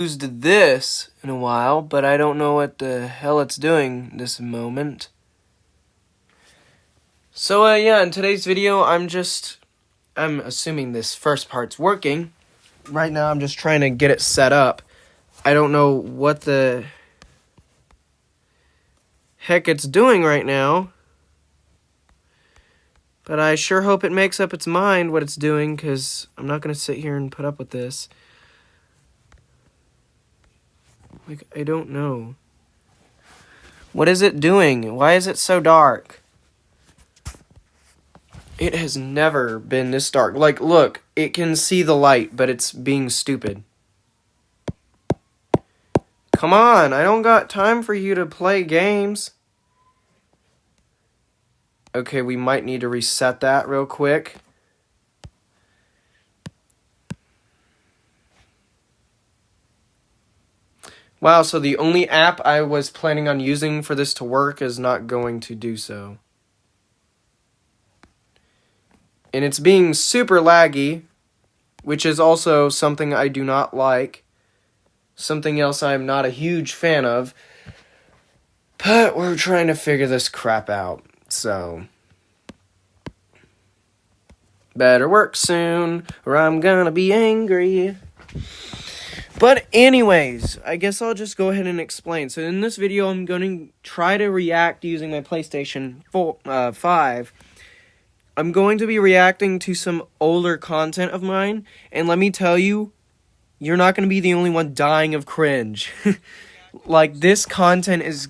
used this in a while, but I don't know what the hell it's doing this moment. So yeah, in today's video, I'm assuming this first part's working. Right now, I'm just trying to get it set up. I don't know what the heck it's doing right now, but I sure hope it makes up its mind what it's doing, because I'm not going to sit here and put up with this. Like, I don't know. What is it doing? Why is it so dark? It has never been this dark. Like, look, it can see the light, but it's being stupid. Come on, I don't got time for you to play games. Okay, we might need to reset that real quick. Wow, so the only app I was planning on using for this to work is not going to do so. And it's being super laggy, which is also something I do not like. Something else I'm not a huge fan of. But we're trying to figure this crap out, so. Better work soon, or I'm gonna be angry. But anyways, I guess I'll just go ahead and explain. So in this video, I'm going to try to react using my PlayStation 5. I'm going to be reacting to some older content of mine. And let me tell you, you're not going to be the only one dying of cringe. Like, this content is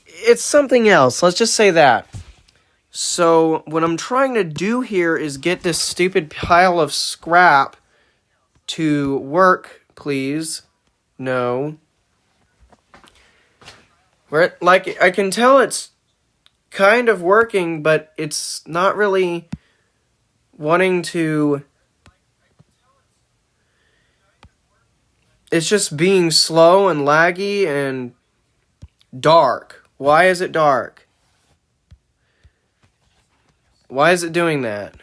it's something else. Let's just say that. So what I'm trying to do here is get this stupid pile of scrap to work, please. No. Like, I can tell it's kind of working, but it's not really wanting to. It's just being slow and laggy and dark. Why is it dark? Why is it doing that?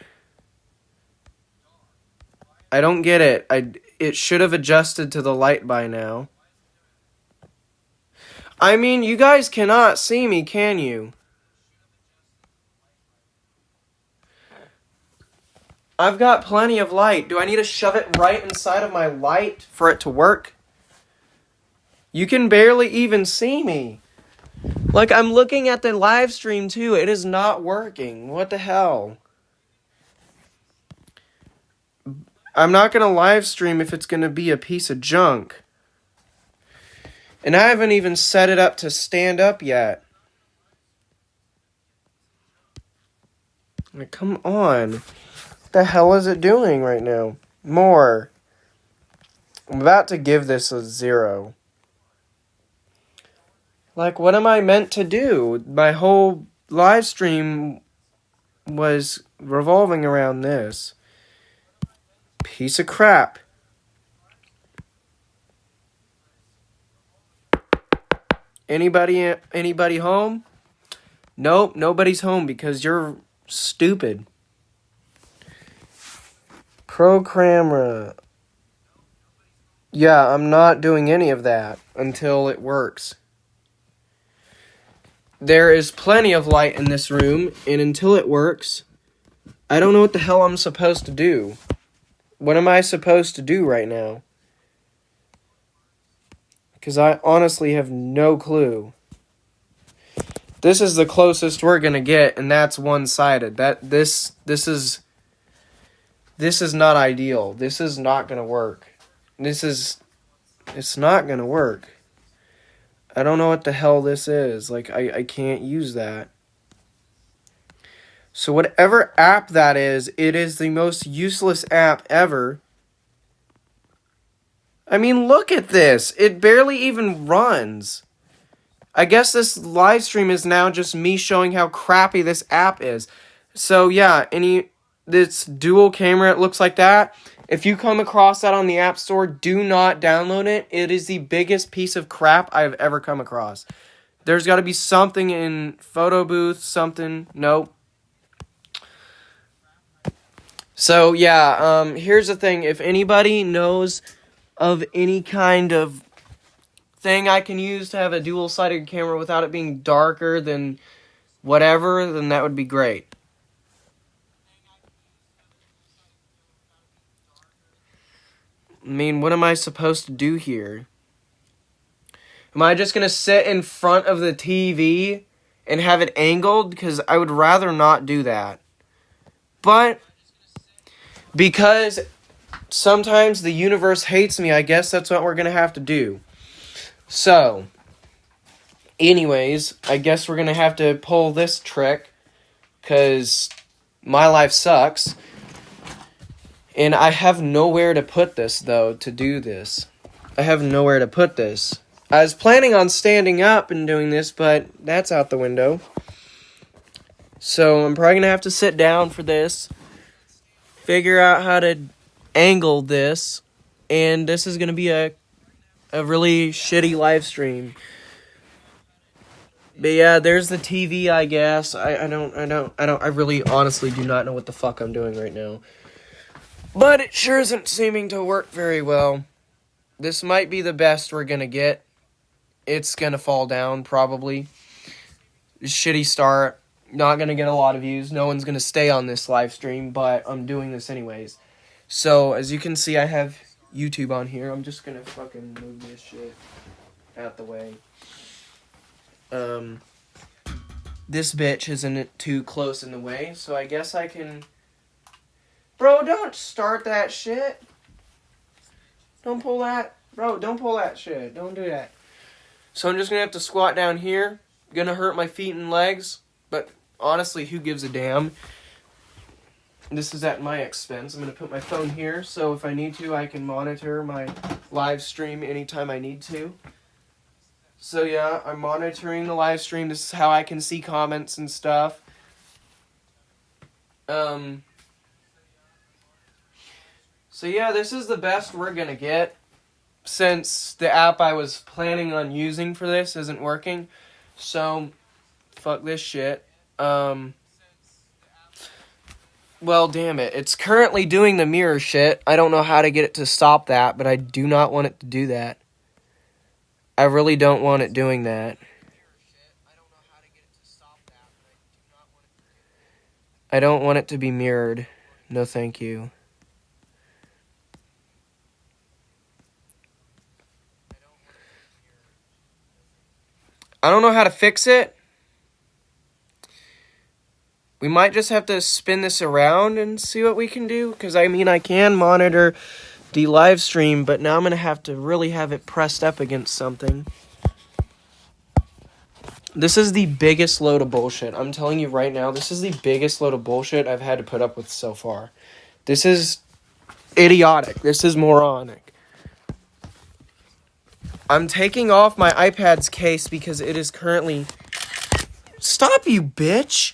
I don't get it. It should have adjusted to the light by now. I mean, you guys cannot see me, can you? I've got plenty of light. Do I need to shove it right inside of my light for it to work? You can barely even see me. Like, I'm looking at the live stream too. It is not working. What the hell? I'm not going to live stream if it's going to be a piece of junk. And I haven't even set it up to stand up yet. Like, come on. What the hell is it doing right now? More. I'm about to give this a 0. Like, what am I meant to do? My whole live stream was revolving around this. Piece of crap. Anybody home? Nope, nobody's home because you're stupid. Programmer. Yeah, I'm not doing any of that until it works. There is plenty of light in this room, and until it works, I don't know what the hell I'm supposed to do. What am I supposed to do right now? Because I honestly have no clue. This is the closest we're gonna get, and that's one-sided. This is not ideal. This is not gonna work. It's not gonna work. I don't know what the hell this is. Like, I can't use that. So whatever app that is, it is the most useless app ever. I mean, look at this. It barely even runs. I guess this live stream is now just me showing how crappy this app is. So yeah, this dual camera, it looks like that. If you come across that on the App Store, do not download it. It is the biggest piece of crap I've ever come across. There's got to be something in Photo Booth, something. Nope. So, yeah, here's the thing. If anybody knows of any kind of thing I can use to have a dual-sided camera without it being darker than whatever, then that would be great. I mean, what am I supposed to do here? Am I just going to sit in front of the TV and have it angled? Because I would rather not do that. But because sometimes the universe hates me, I guess that's what we're going to have to do. So, anyways, I guess we're going to have to pull this trick because my life sucks. And I have nowhere to put this, though, to do this. I have nowhere to put this. I was planning on standing up and doing this, but that's out the window. So I'm probably going to have to sit down for this, figure out how to angle this, and this is going to be a really shitty live stream. But yeah, there's the TV, I guess. I really honestly do not know what the fuck I'm doing right now. But it sure isn't seeming to work very well. This might be the best we're gonna get. It's gonna fall down, probably. Shitty start. Not gonna get a lot of views. No one's gonna stay on this live stream, but I'm doing this anyways. So, as you can see, I have YouTube on here. I'm just gonna fucking move this shit out the way. This bitch isn't too close in the way, so I guess I can... Bro, don't start that shit. Don't pull that. Bro, don't pull that shit. Don't do that. So I'm just going to have to squat down here. Gonna hurt my feet and legs. But honestly, who gives a damn? This is at my expense. I'm going to put my phone here. So if I need to, I can monitor my live stream anytime I need to. So yeah, I'm monitoring the live stream. This is how I can see comments and stuff. So yeah, this is the best we're gonna get, since the app I was planning on using for this isn't working. So, fuck this shit. Well, damn it. It's currently doing the mirror shit. I don't know how to get it to stop that, but I do not want it to do that. I really don't want it doing that. I don't want it to be mirrored. No, thank you. I don't know how to fix it. We might just have to spin this around and see what we can do. Because, I mean, I can monitor the live stream, but now I'm going to have to really have it pressed up against something. This is the biggest load of bullshit. I'm telling you right now, this is the biggest load of bullshit I've had to put up with so far. This is idiotic. This is moronic. I'm taking off my iPad's case because it is currently... Stop, you bitch!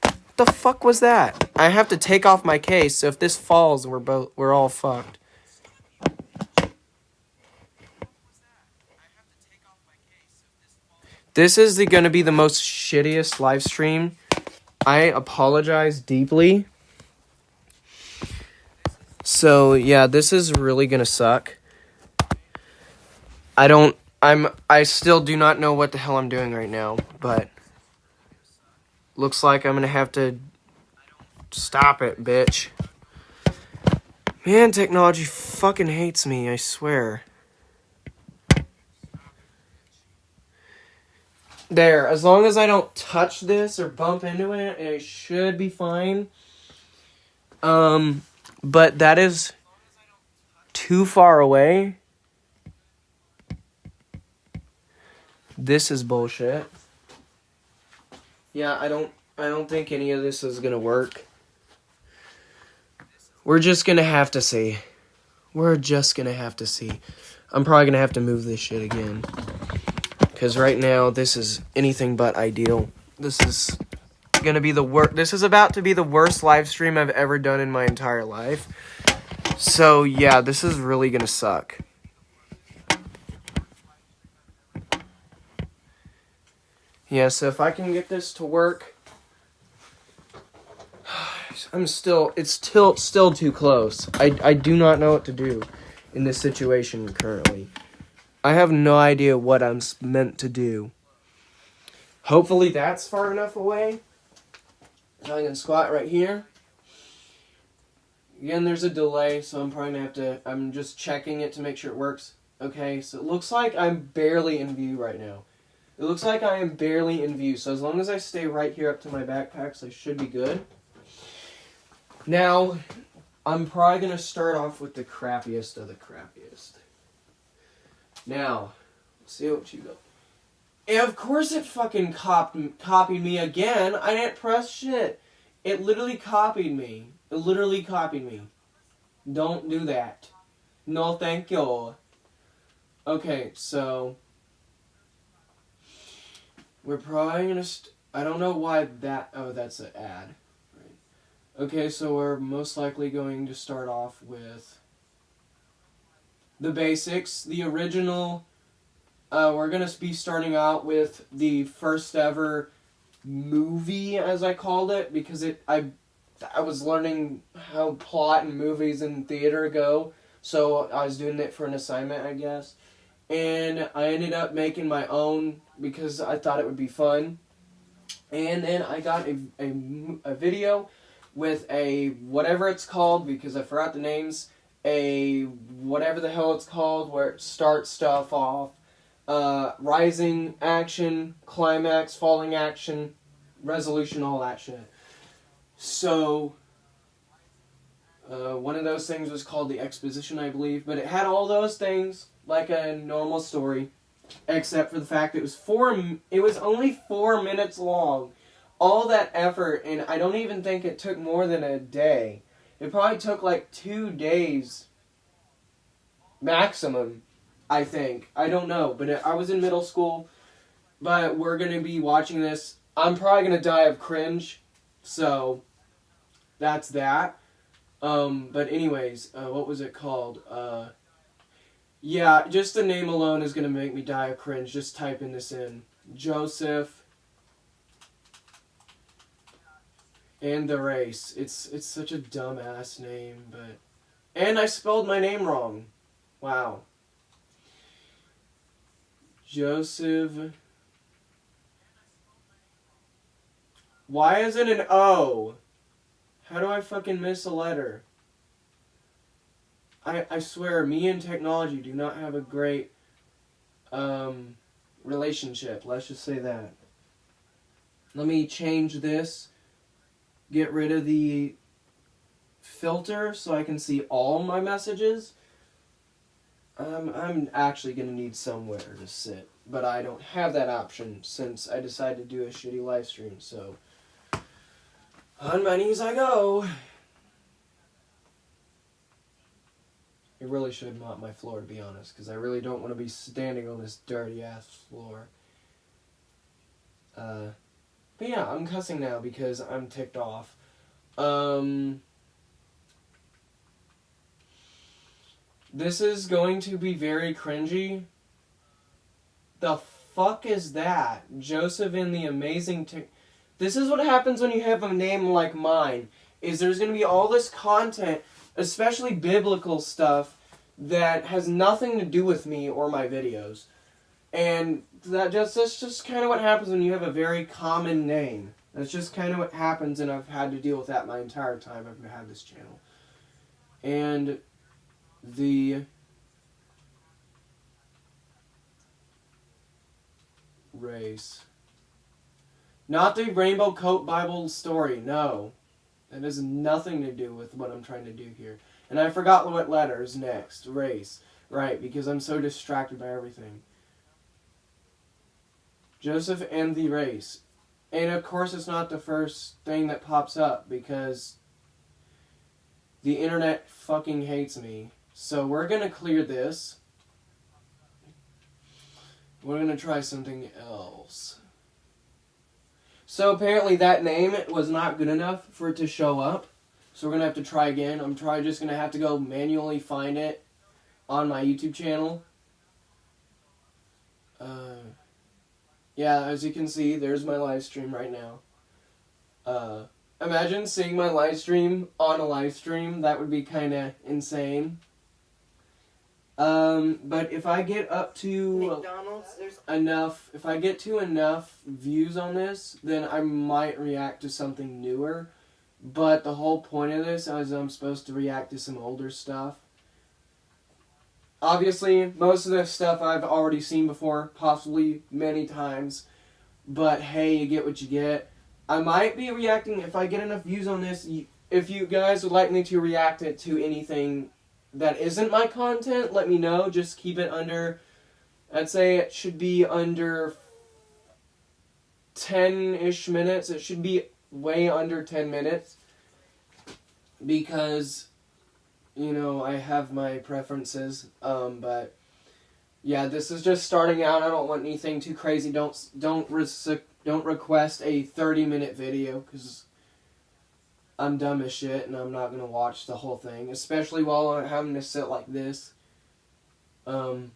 What the fuck was that? I have to take off my case, so if this falls, we're all fucked. This is gonna be the most shittiest live stream. I apologize deeply. So, yeah, this is really gonna suck. I still do not know what the hell I'm doing right now, but looks like I'm gonna have to stop it, bitch. Man, technology fucking hates me, I swear. There, as long as I don't touch this or bump into it, it should be fine. But that is too far away. This is bullshit. Yeah, I don't think any of this is gonna work. We're just gonna have to see. We're just gonna have to see. I'm probably gonna have to move this shit again. Because right now, this is anything but ideal. This is gonna be the worst. This is about to be the worst live stream I've ever done in my entire life. So, yeah, this is really gonna suck. Yeah, so if I can get this to work... it's still too close. I do not know what to do. in this situation currently. I have no idea what I'm meant to do. Hopefully that's far enough away. Now I can squat right here. Again, there's a delay, so I'm probably going to have to... I'm just checking it to make sure it works. Okay, so it looks like I'm barely in view right now. It looks like I am barely in view, so as long as I stay right here up to my backpacks, I should be good. Now, I'm probably going to start off with the crappiest of the crappiest. Now, let's see what you got. And of course it fucking copied me again. I didn't press shit. It literally copied me. It literally copied me. Don't do that. No, thank you. Okay, so... We're probably gonna... I don't know why that... Oh, that's an ad. Right. Okay, so we're most likely going to start off with... the basics. The original... we're gonna be starting out with the first ever movie, as I called it, because I was learning how plot and movies in theater go, so I was doing it for an assignment, I guess. And I ended up making my own because I thought it would be fun. And then I got a video with a whatever it's called, because I forgot the names, a whatever the hell it's called, where it starts stuff off. Rising action, climax, falling action, resolution, all that shit. So, one of those things was called the exposition, I believe, but it had all those things like a normal story, except for the fact it was only 4 minutes long. All that effort, and I don't even think it took more than a day. It probably took like 2 days maximum, I think. I don't know, but I was in middle school, but we're going to be watching this. I'm probably going to die of cringe, so that's that. But anyways, what was it called? Yeah, just the name alone is going to make me die of cringe. Just typing this in. Joseph and the Race. It's such a dumbass name, but... And I spelled my name wrong. Wow. Joseph. Why is it an O? How do I fucking miss a letter? I swear, me and technology do not have a great relationship. Let's just say that. Let me change this. Get rid of the filter so I can see all my messages. I'm actually going to need somewhere to sit, but I don't have that option since I decided to do a shitty live stream, so on my knees I go. I really should mop my floor, to be honest, because I really don't want to be standing on this dirty-ass floor. But yeah, I'm cussing now because I'm ticked off. This is going to be very cringy. The fuck is that? Joseph in the Amazing... This is what happens when you have a name like mine. Is there's going to be all this content, especially biblical stuff, that has nothing to do with me or my videos. And that's just kind of what happens when you have a very common name. That's just kind of what happens, and I've had to deal with that my entire time I've had this channel. And the Race. Not the Rainbow Coat Bible story, no. That has nothing to do with what I'm trying to do here. And I forgot what letter is next. Race. Right, because I'm so distracted by everything. Joseph and the Race. And of course it's not the first thing that pops up, because the internet fucking hates me. So we're going to clear this. We're going to try something else. So apparently that name was not good enough for it to show up. So we're going to have to try again. I'm just going to have to go manually find it on my YouTube channel. Yeah, as you can see, there's my live stream right now. Imagine seeing my live stream on a live stream. That would be kind of insane. But if I get up to McDonald's, if I get to enough views on this, then I might react to something newer. But the whole point of this is I'm supposed to react to some older stuff. Obviously, most of this stuff I've already seen before, possibly many times. But hey, you get what you get. I might be reacting, if I get enough views on this, if you guys would like me to react it to anything that isn't my content, let me know. Just keep it under, I'd say it should be under 10-ish minutes. It should be way under 10 minutes. Because, you know, I have my preferences. But yeah, this is just starting out. I don't want anything too crazy. Don't request a 30-minute video, because I'm dumb as shit and I'm not going to watch the whole thing, especially while I'm having to sit like this. The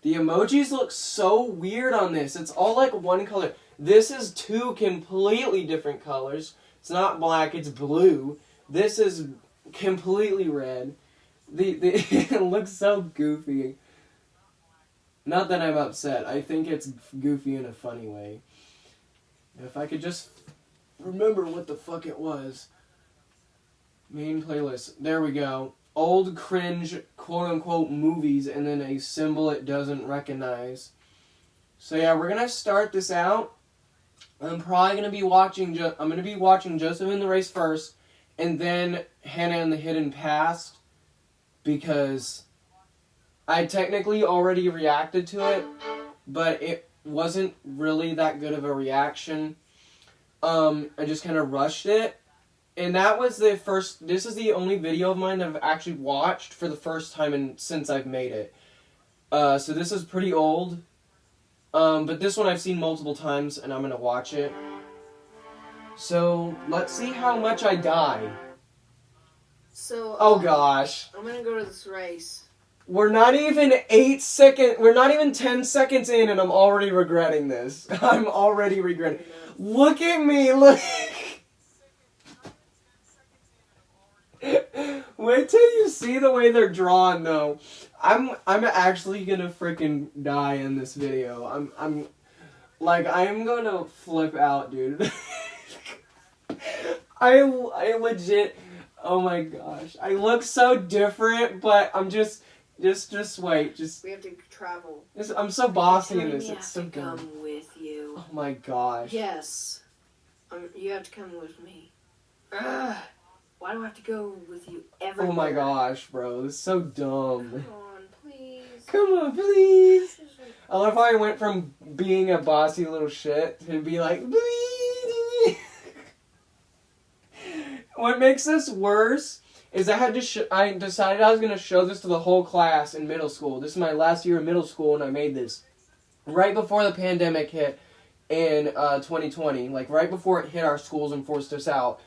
emojis look so weird on this. It's all like one color. This is two completely different colors. It's not black, it's blue. This is completely red. It looks so goofy. Not that I'm upset. I think it's goofy in a funny way. If I could just remember what the fuck it was. Main playlist. There we go. Old cringe quote-unquote movies, and then a symbol it doesn't recognize. So yeah, we're gonna start this out. I'm probably gonna be watching Joseph in the Race first, and then Hannah in the Hidden Past, because I technically already reacted to it, but it wasn't really that good of a reaction. I just kind of rushed it. And that was this is the only video of mine that I've actually watched for the first time since I've made it. So this is pretty old. But this one I've seen multiple times, and I'm going to watch it. So, let's see how much I die. So, oh gosh. I'm going to go to this race. We're not even 10 seconds in, and I'm already regretting this. I'm already regretting. Look at me, look. Wait till you see the way they're drawn, though. I'm actually gonna freaking die in this video. I'm gonna flip out, dude. I legit. Oh my gosh, I look so different, but I'm just wait, we have to travel. I'm so bossy in this. It's so dumb. Come with you. Oh my gosh. Yes, you have to come with me. Ugh. Why do I have to go with you everywhere? Oh my gosh, bro. This is so dumb. Come on, please. Come on, please. I love how I went from being a bossy little shit to be like, please. What makes this worse is I decided I was going to show this to the whole class in middle school. This is my last year of middle school, and I made this right before the pandemic hit in 2020. Like, right before it hit our schools and forced us out.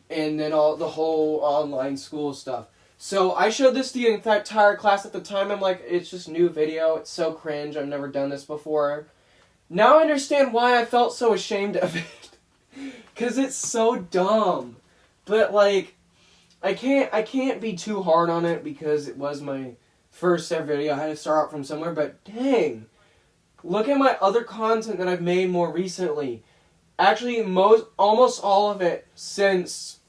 And then the whole online school stuff. So I showed this to the entire class at the time. I'm like, it's just new video. It's so cringe. I've never done this before. Now I understand why I felt so ashamed of it. Because it's so dumb. But like, I can't be too hard on it because it was my first ever video. I had to start out from somewhere. But dang, look at my other content that I've made more recently. Actually, almost all of it since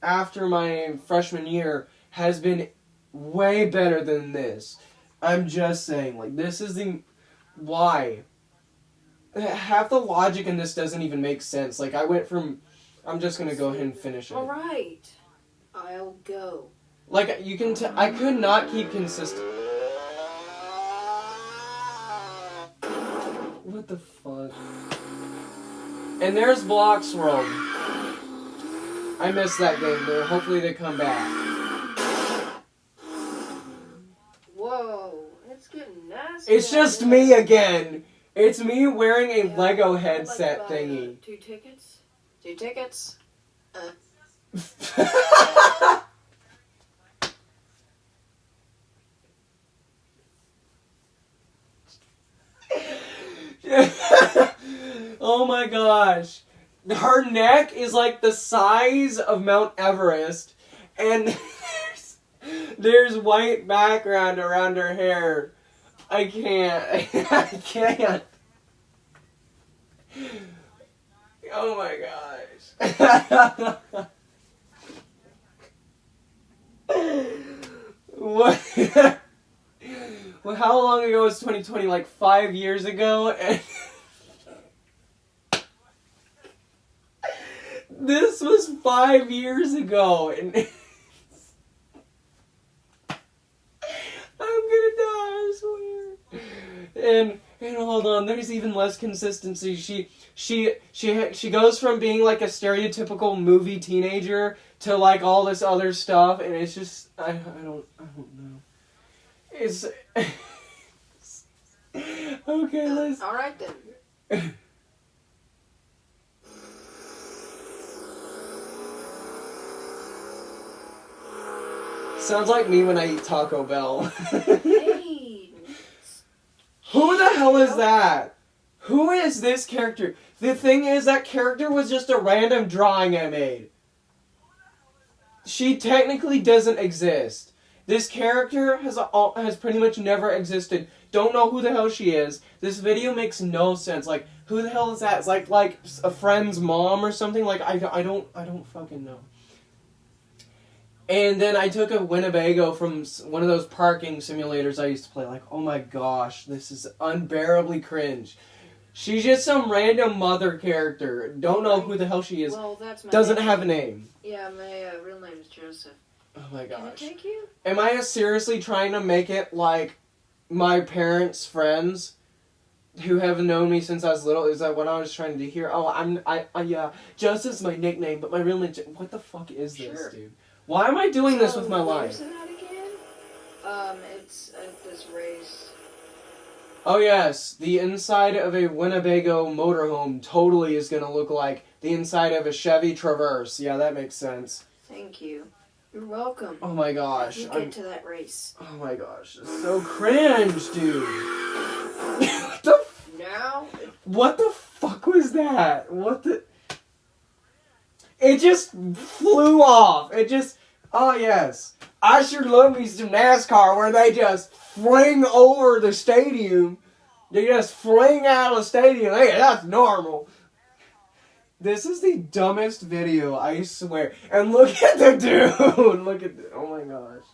after my freshman year has been way better than this. I'm just saying, like, this is why. Half the logic in this doesn't even make sense. Like, I'm just gonna go ahead and finish it. Alright, I'll go. Like, I could not keep consistent. What the fuck? And there's Blocks World. I missed that game there. Hopefully they come back. Whoa, it's getting nasty. It's just me again. It's me wearing a Lego headset thingy. 2 tickets? 2 tickets? Oh my gosh. Her neck is like the size of Mount Everest, and There's white background around her hair. I can't. I can't. Oh my gosh. What? Well, how long ago was 2020? Like 5 years ago? And this was 5 years ago. And I'm gonna die, I swear. And hold on, there's even less consistency. She goes from being like a stereotypical movie teenager to like all this other stuff, and it's just I don't know. It's okay. Let's. All right then. Sounds like me when I eat Taco Bell. Hey. Who the hell is that? Who is this character? The thing is, that character was just a random drawing I made. She technically doesn't exist. This character has pretty much never existed. Don't know who the hell she is. This video makes no sense. Like, who the hell is that? It's like a friend's mom or something. Like, I don't fucking know. And then I took a Winnebago from one of those parking simulators I used to play. Like, oh my gosh, this is unbearably cringe. She's just some random mother character. Don't know who the hell she is. Well, that's my Doesn't name. have a name. Yeah, my real name is Joseph. Oh my gosh. Can I take you? Am I seriously trying to make it like my parents' friends who have known me since I was little? Is that what I was trying to do here? Oh, yeah, Joseph's my nickname, but my real name. What the fuck is this, Sure. dude? Why am I doing this with my Where's life? that again? It's at this race. Oh yes, the inside of a Winnebago motorhome totally is gonna look like the inside of a Chevy Traverse. Yeah, that makes sense. Thank you. You're welcome. Oh my gosh. You get to that race. Oh my gosh, it's so cringe, dude. What the? Now? What the fuck was that? What the? It just flew off. It just. Oh yes, I sure love me some NASCAR where they just fling over the stadium. They just fling out of the stadium. Hey, that's normal. This is the dumbest video, I swear. And look at the dude. Look at oh my gosh.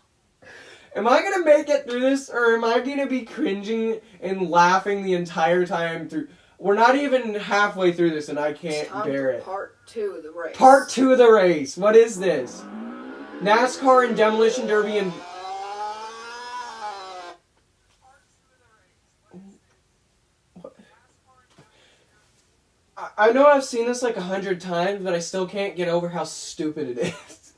Am I gonna make it through this, or am I gonna be cringing and laughing the entire time through? We're not even halfway through this, and I can't bear it. Part 2 of the race. Part 2 of the race. What is this? NASCAR and Demolition Derby and... I know I've seen this like 100 times, but I still can't get over how stupid it is.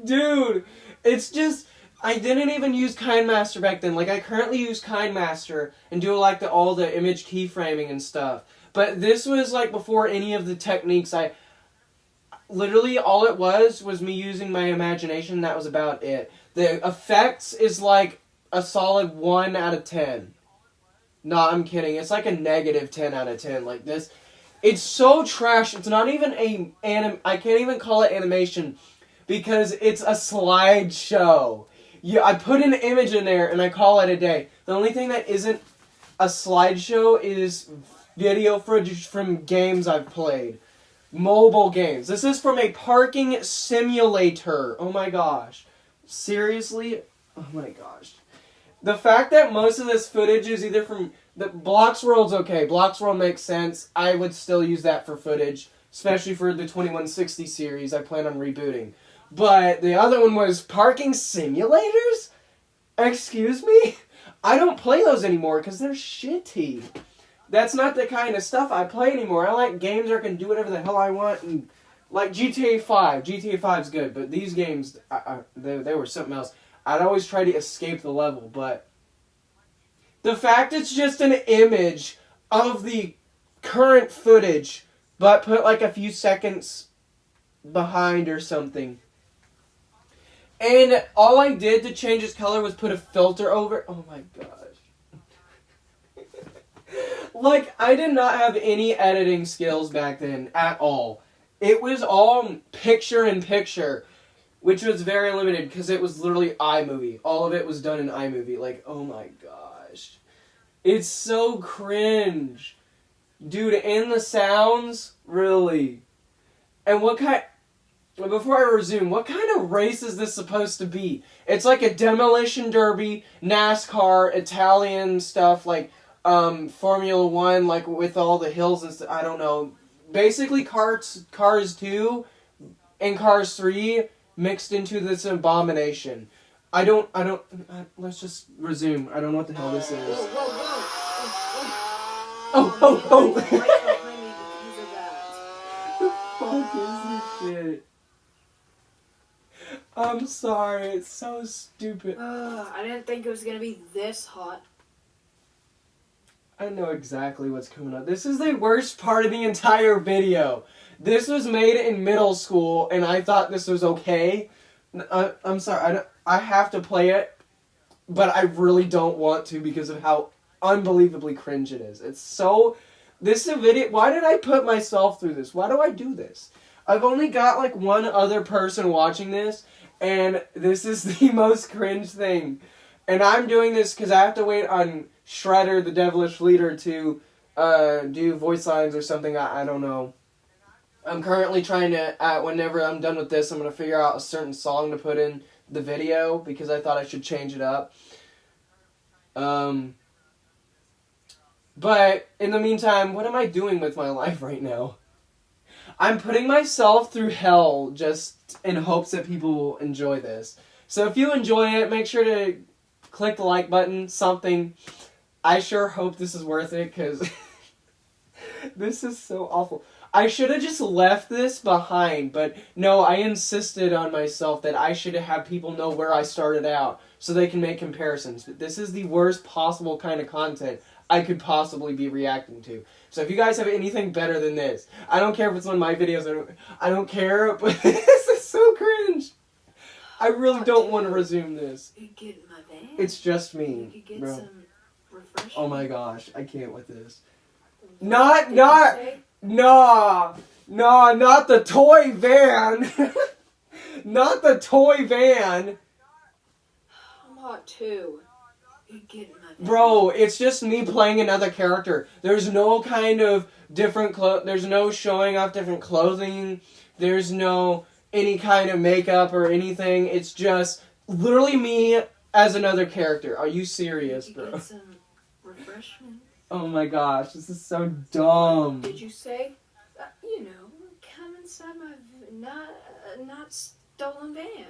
Dude, it's just... I didn't even use KineMaster back then. Like, I currently use KineMaster and do like all the image keyframing and stuff. But this was like before any of the techniques. Literally all it was me using my imagination. That was about it. The effects is like a solid 1 out of 10. No, I'm kidding. It's like a negative 10 out of 10. Like this. It's so trash. It's not even I can't even call it animation because it's a slideshow. Yeah, I put an image in there and I call it a day. The only thing that isn't a slideshow is video footage from games I've played. Mobile games. This is from a parking simulator. Oh my gosh. Seriously? Oh my gosh. The fact that most of this footage is either from... Blox World's okay. Blox World makes sense. I would still use that for footage. Especially for the 2160 series I plan on rebooting. But the other one was parking simulators? Excuse me? I don't play those anymore because they're shitty. That's not the kind of stuff I play anymore. I like games where I can do whatever the hell I want. And like GTA 5. GTA 5's good, but these games, they were something else. I'd always try to escape the level, but the fact it's just an image of the current footage, but put like a few seconds behind or something. And all I did to change its color was put a filter over it. Oh my gosh. Like, I did not have any editing skills back then at all. It was all picture in picture. which was very limited because it was literally iMovie. All of it was done in iMovie. Like, oh my gosh. It's so cringe. Dude, and the sounds, really. And before I resume, what kind of race is this supposed to be? It's like a demolition derby, NASCAR, Italian stuff, like Formula 1, like with all the hills and stuff. I don't know. Basically, Cars 2 and Cars 3 mixed into this abomination. Let's just resume. I don't know what the hell this is. Whoa, whoa, whoa. Oh. Right behind me because of that. The fuck is this shit? I'm sorry, it's so stupid. I didn't think it was gonna be this hot. I know exactly what's coming up. This is the worst part of the entire video. This was made in middle school, and I thought this was okay. I'm sorry, I have to play it, but I really don't want to because of how unbelievably cringe it is. This is a video. Why did I put myself through this? Why do I do this? I've only got like one other person watching this, and this is the most cringe thing. And I'm doing this because I have to wait on Shredder, the Devilish Leader, to do voice lines or something. I don't know. I'm currently trying to, whenever I'm done with this, I'm going to figure out a certain song to put in the video because I thought I should change it up. But in the meantime, what am I doing with my life right now? I'm putting myself through hell just in hopes that people will enjoy this. So if you enjoy it, make sure to click the like button, something. I sure hope this is worth it because this is so awful. I should have just left this behind, but no, I insisted on myself that I should have people know where I started out so they can make comparisons. But this is the worst possible kind of content I could possibly be reacting to. So if you guys have anything better than this, I don't care if it's one of my videos, I don't care, but this is so cringe. I really don't want to resume this. You could get in my van. It's just me, You could get bro. some refreshment. Oh my gosh, I can't with this. Did Not you say? Nah, not the toy van. Not the toy van. I'm hot too. You could get in my van. Bro, it's just me playing another character. There's no kind of different there's no showing off different clothing. There's no any kind of makeup or anything. It's just literally me as another character. Are you serious, You bro? could get some refreshment. Oh my gosh, this is so dumb. Did you say? Come inside my not stolen van.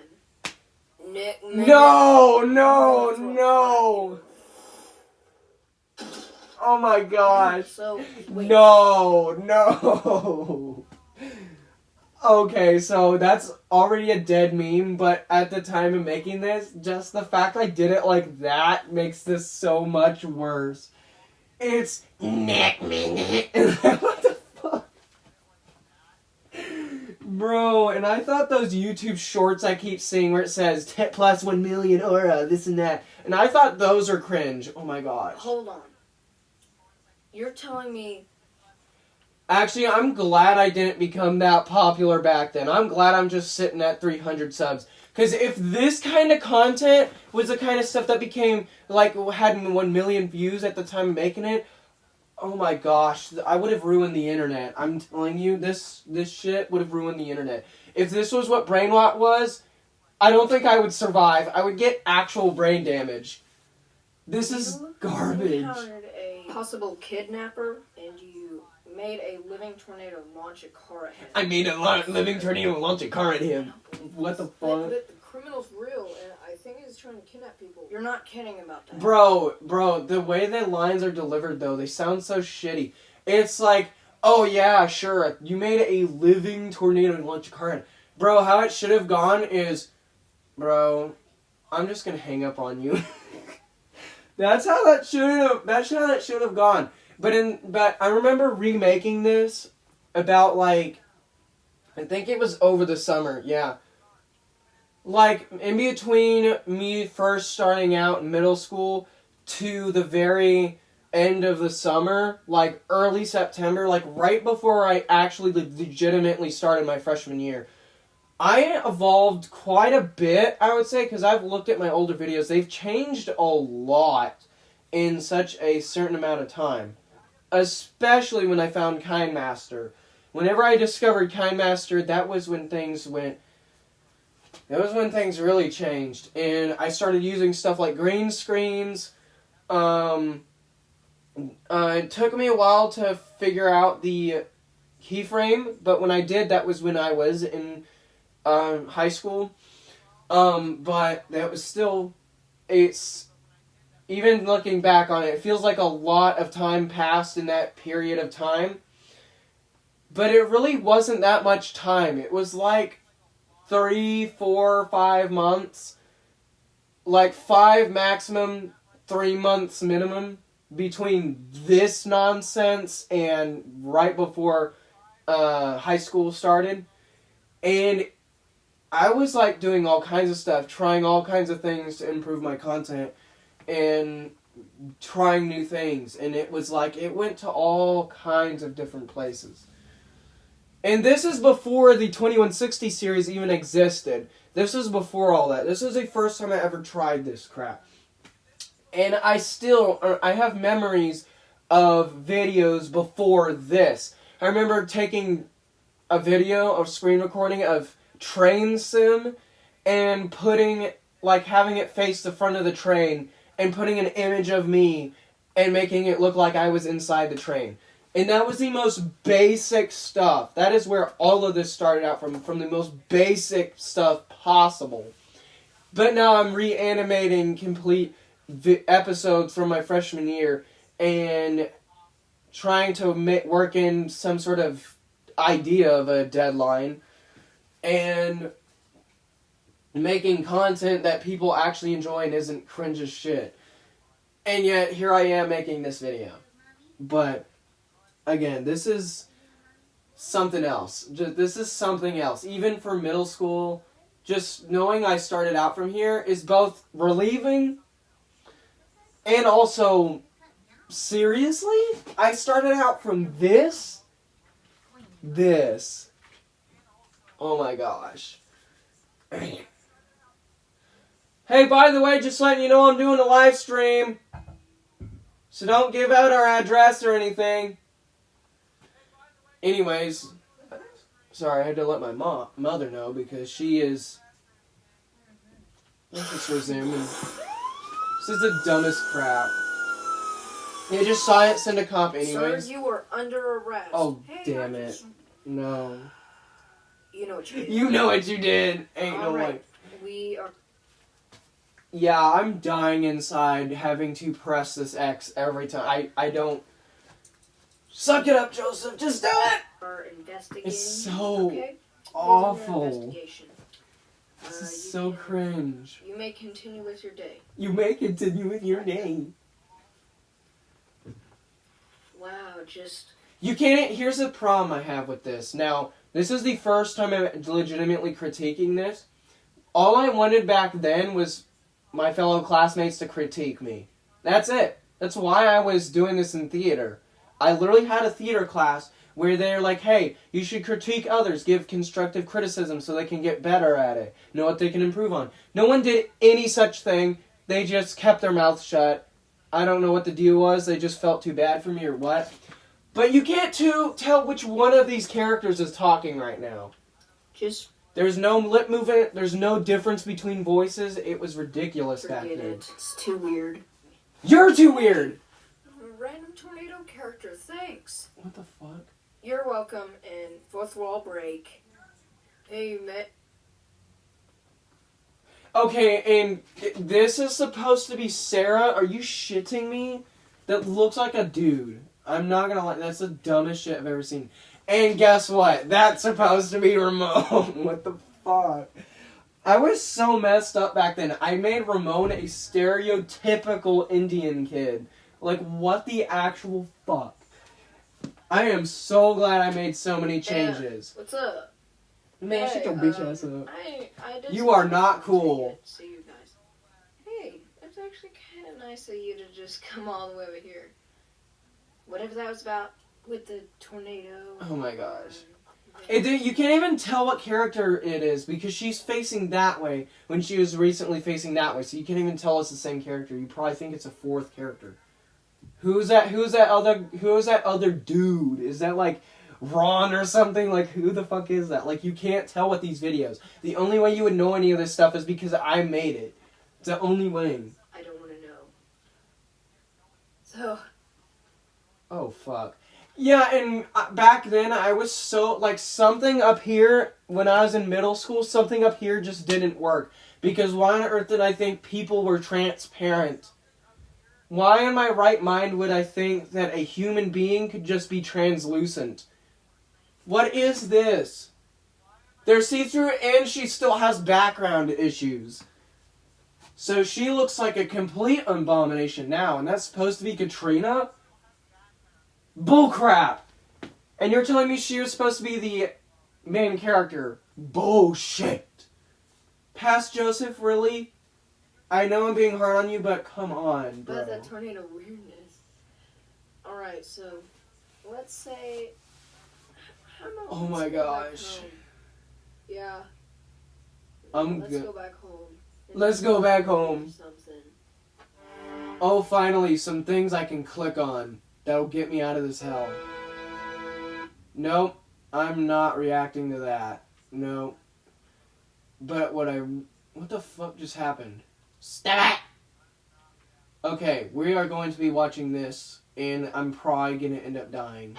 No. Oh my gosh. So wait. No. Okay, so that's already a dead meme, but at the time of making this, just the fact I did it like that makes this so much worse. It's what the fuck? Bro, and I thought those YouTube shorts I keep seeing where it says plus 1 million aura, this and that, and I thought those are cringe. Oh my gosh. Hold on. You're telling me... Actually, I'm glad I didn't become that popular back then. I'm glad I'm just sitting at 300 subs. Because if this kind of content was the kind of stuff that became, like, had 1 million views at the time of making it, oh my gosh, I would have ruined the internet. I'm telling you, this shit would have ruined the internet. If this was what brain rot was, I don't think I would survive. I would get actual brain damage. This is garbage. You encountered a possible kidnapper, and you made a living tornado launch a car at him. I made a living tornado launch a car at him. What the fuck? But the criminal's real, and I think he's trying to kidnap people. You're not kidding about that. Bro, the way the lines are delivered, though, they sound so shitty. It's like, oh yeah, sure, you made a living tornado and launch a car at. Bro, how it should have gone is, bro, I'm just gonna hang up on you. That's how that should have gone. But I remember remaking this about, like, I think it was over the summer, yeah. Like, in between me first starting out in middle school to the very end of the summer, like early September, like right before I actually legitimately started my freshman year, I evolved quite a bit, I would say, because I've looked at my older videos. They've changed a lot in such a certain amount of time. Especially when I found KindMaster. Whenever I discovered KindMaster, that was when things went... That was when things really changed. And I started using stuff like green screens. It took me a while to figure out the keyframe, but when I did, that was when I was in high school. But that was still... It's... Even looking back on it, it feels like a lot of time passed in that period of time. But it really wasn't that much time. It was like 3, 4, 5 months. Like 5 maximum, 3 months minimum between this nonsense and right before high school started. And I was like doing all kinds of stuff, trying all kinds of things to improve my content. And trying new things, and it was like it went to all kinds of different places. And this is before the 2160 series even existed. This is before all that. This is the first time I ever tried this crap. And I have memories of videos before this. I remember taking a video of screen recording of train sim and having it face the front of the train and putting an image of me and making it look like I was inside the train. And that was the most basic stuff. That is where all of this started out from the most basic stuff possible. But now I'm reanimating complete episodes from my freshman year and trying to work in some sort of idea of a deadline and making content that people actually enjoy and isn't cringe as shit. And yet, here I am making this video. But, again, this is something else. This is something else. Even for middle school, just knowing I started out from here is both relieving and also, seriously? I started out from this? This. Oh my gosh. Hey, by the way, just letting you know I'm doing a live stream. So don't give out our address or anything. Anyways, sorry, I had to let my mother know because she is... Let's just resume. This is the dumbest crap. You just saw it, send a cop anyways. Sir, you are under arrest. Oh, damn it. No. You know what you did. You know what you did. Ain't no way. We are... Yeah, I'm dying inside having to press this X every time. I don't... Suck it up, Joseph. Just do it! Are investigating. It's so okay? awful. This is so cringe. You may continue with your day. You may continue with your day. Wow, just... You can't... Here's the problem I have with this. Now, this is the first time I'm legitimately critiquing this. All I wanted back then was my fellow classmates to critique me. That's it. That's why I was doing this in theater. I literally had a theater class where they're like, hey, you should critique others, give constructive criticism so they can get better at it, know what they can improve on. No one did any such thing. They just kept their mouth shut. I don't know what the deal was. They just felt too bad for me or what. But you can't tell which one of these characters is talking right now. There's no lip movement. There's no difference between voices. It was ridiculous back then. It's too weird. You're too weird! Random tornado character, thanks. What the fuck? You're welcome, and fourth wall break. Hey, Matt. Okay, and this is supposed to be Sarah? Are you shitting me? That looks like a dude. I'm not gonna lie, that's the dumbest shit I've ever seen. And guess what? That's supposed to be Ramon. What the fuck? I was so messed up back then. I made Ramon a stereotypical Indian kid. Like, what the actual fuck? I am so glad I made so many changes. What's up? Man, shut your bitch ass up. I just You are not cool. See you guys. Hey, it's actually kind of nice of you to just come all the way over here. Whatever that was about with the tornado. Oh my gosh. You can't even tell what character it is because she's facing that way when she was recently facing that way. So you can't even tell it's the same character. You probably think it's a fourth character. Who's that other dude? Is that like Ron or something? Like, who the fuck is that? Like, you can't tell with these videos. The only way you would know any of this stuff is because I made it. It's the only way. I don't want to know. So. Oh, fuck. Yeah, and back then I was so, like, something up here, when I was in middle school, something up here just didn't work. Because why on earth did I think people were transparent? Why in my right mind would I think that a human being could just be translucent? What is this? They're see-through and she still has background issues. So she looks like a complete abomination now, and that's supposed to be Katrina? Bullcrap! And you're telling me she was supposed to be the main character? Bullshit! Past Joseph, really? I know I'm being hard on you, but come on, bro. But that tornado weirdness. Alright, so let's say. Oh my gosh. Yeah. Let's go back home. Let's go back home. Oh, finally, some things I can click on that'll get me out of this hell. Nope, I'm not reacting to that. Nope. But what the fuck just happened? Stop it! Okay, we are going to be watching this, and I'm probably going to end up dying.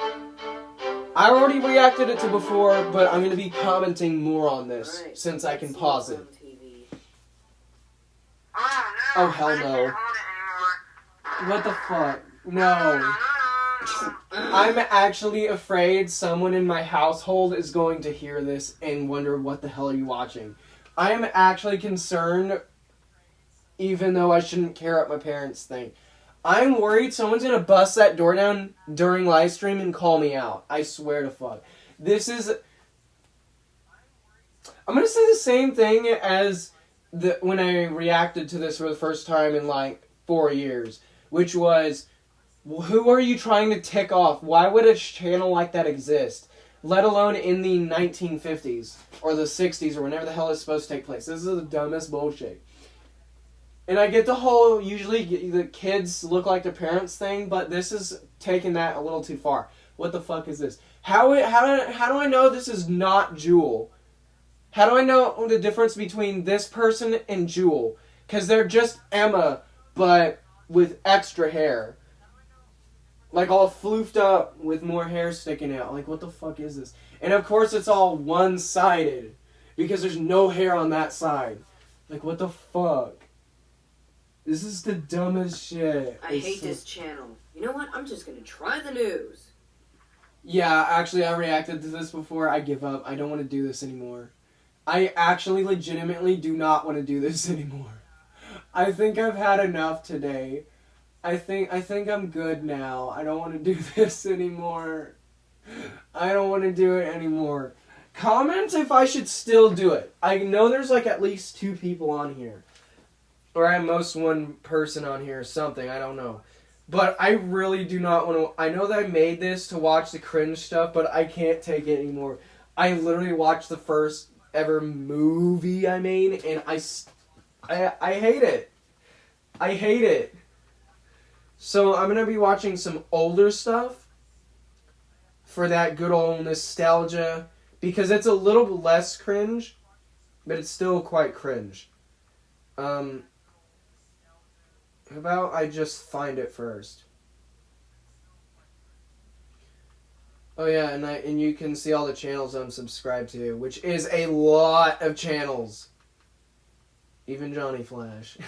I already reacted it to before, but I'm going to be commenting more on this, right, since I can pause it. Oh, hell no. What the fuck? No. I'm actually afraid someone in my household is going to hear this and wonder what the hell are you watching. I am actually concerned, even though I shouldn't care what my parents think. I'm worried someone's going to bust that door down during live stream and call me out. I swear to fuck. This is... I'm going to say the same thing as when I reacted to this for the first time in like 4 years. Which was, who are you trying to tick off? Why would a channel like that exist? Let alone in the 1950s or the 60s or whenever the hell it's supposed to take place. This is the dumbest bullshit. And I get the whole, usually the kids look like their parents thing, but this is taking that a little too far. What the fuck is this? How do I know this is not Jewel? How do I know the difference between this person and Jewel? Because they're just Emma, but with extra hair. Like all floofed up with more hair sticking out. Like, what the fuck is this? And of course it's all one-sided. Because there's no hair on that side. Like, what the fuck? This is the dumbest shit. I hate this channel. You know what? I'm just gonna try the news. Yeah, actually, I reacted to this before. I give up. I don't want to do this anymore. I actually legitimately do not want to do this anymore. I think I've had enough today. I think I'm good now. I don't want to do this anymore. I don't want to do it anymore. Comment if I should still do it. I know there's like at least 2 people on here. Or at most 1 person on here or something. I don't know. But I really do not want to... I know that I made this to watch the cringe stuff, but I can't take it anymore. I literally watched the first ever movie I made, and I hate it. I hate it. So I'm going to be watching some older stuff for that good old nostalgia, because it's a little less cringe, but it's still quite cringe. How about I just find it first? Oh yeah, and you can see all the channels I'm subscribed to, which is a lot of channels. Even Johnny Flash.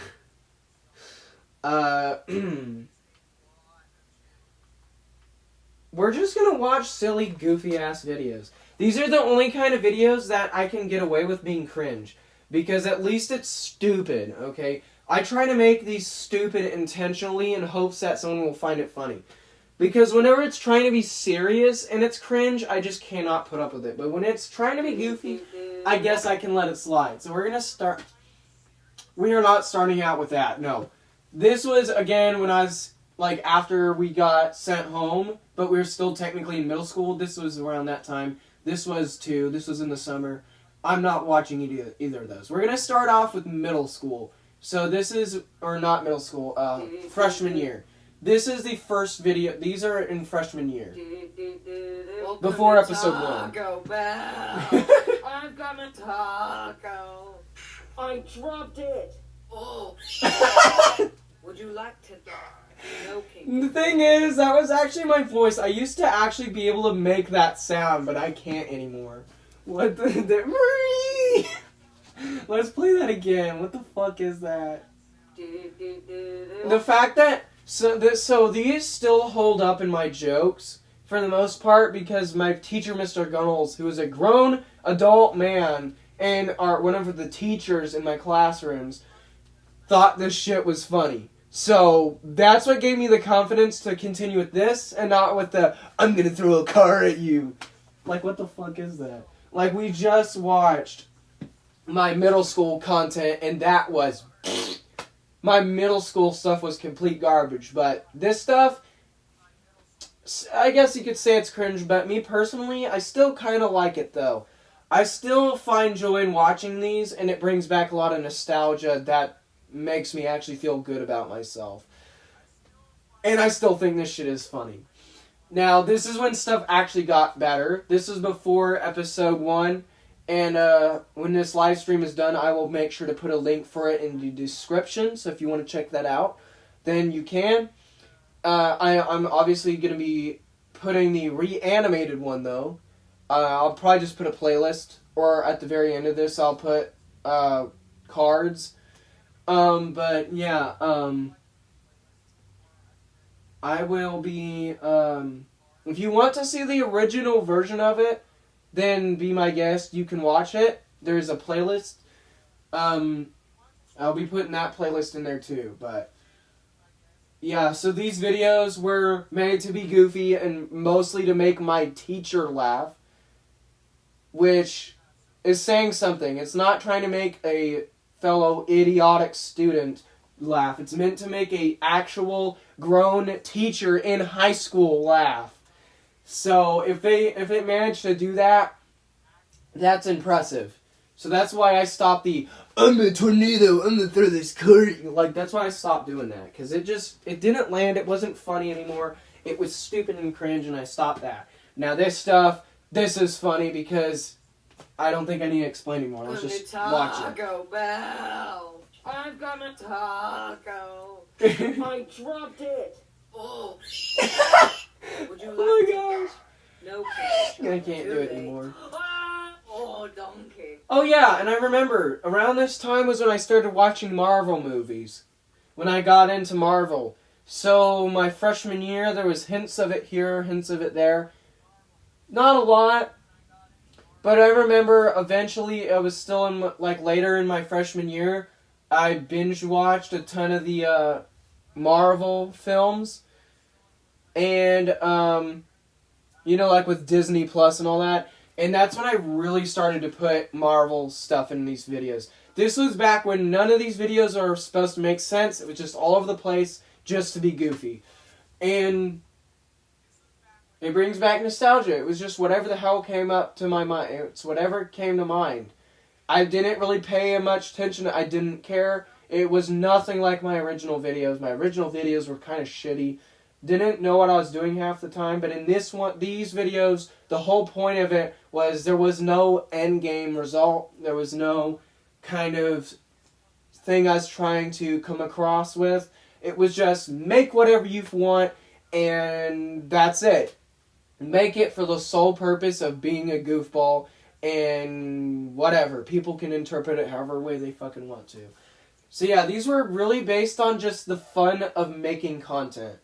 We're just gonna watch silly, goofy-ass videos. These are the only kind of videos that I can get away with being cringe. Because at least it's stupid, okay? I try to make these stupid intentionally in hopes that someone will find it funny. Because whenever it's trying to be serious and it's cringe, I just cannot put up with it. But when it's trying to be goofy, I guess I can let it slide. So we're gonna start... We are not starting out with that, no. This was, again, when I was, like, after we got sent home, but we were still technically in middle school. This was around that time. This was 2. This was in the summer. I'm not watching either of those. We're going to start off with middle school. So this is, or not middle school, freshman year. This is the first video. These are in freshman year. Before episode 1. Taco Bell. I've got a taco. I dropped it. Oh. Would you like to no king? The thing is, that was actually my voice. I used to actually be able to make that sound, but I can't anymore. What the Let's play that again. What the fuck is that? The fact that so these still hold up in my jokes for the most part because my teacher, Mr. Gunnels, who is a grown adult man and one of the teachers in my classrooms, thought this shit was funny. So that's what gave me the confidence to continue with this and not with the I'm gonna throw a car at you. Like, what the fuck is that? Like, we just watched my middle school content and that was my middle school stuff was complete garbage, but this stuff, I guess you could say it's cringe, but me personally, I still kind of like it though. I still find joy in watching these, and it brings back a lot of nostalgia that makes me actually feel good about myself. And I still think this shit is funny. Now, this is when stuff actually got better. This is before episode 1. And when this live stream is done, I will make sure to put a link for it in the description. So if you want to check that out, then you can. I'm obviously going to be putting the reanimated one, though. I'll probably just put a playlist. Or at the very end of this, I'll put cards. But yeah, I will be, if you want to see the original version of it, then be my guest. You can watch it. There's a playlist. I'll be putting that playlist in there too, but yeah, so these videos were made to be goofy and mostly to make my teacher laugh, which is saying something. It's not trying to make a fellow idiotic student laugh. It's meant to make a actual grown teacher in high school laugh. So if it managed to do that, that's impressive. So that's why I stopped the I'm a tornado, I'm gonna throw this car. Like, that's why I stopped doing that, because it didn't land. It wasn't funny anymore. It was stupid and cringe, and I stopped that. Now this is funny because I don't think I need to explain anymore. Let's just watch it. Taco Bell. I've got a taco. I dropped it. Oh. Would you like Oh my gosh. No. I can't do it anymore. Oh, donkey. Oh yeah, and I remember around this time was when I started watching Marvel movies. When I got into Marvel. So my freshman year, there was hints of it here, hints of it there. Not a lot. But I remember eventually, I was still in, like, later in my freshman year, I binge watched a ton of the Marvel films. And, like with Disney Plus and all that. And that's when I really started to put Marvel stuff in these videos. This was back when none of these videos are supposed to make sense. It was just all over the place just to be goofy. And it brings back nostalgia. It was just whatever the hell came up to my mind. It's whatever came to mind. I didn't really pay much attention. I didn't care. It was nothing like my original videos. My original videos were kind of shitty. Didn't know what I was doing half the time. But in these videos, the whole point of it was there was no end game result. There was no kind of thing I was trying to come across with. It was just make whatever you want, and that's it. Make it for the sole purpose of being a goofball, and whatever. People can interpret it however way they fucking want to. So yeah, these were really based on just the fun of making content.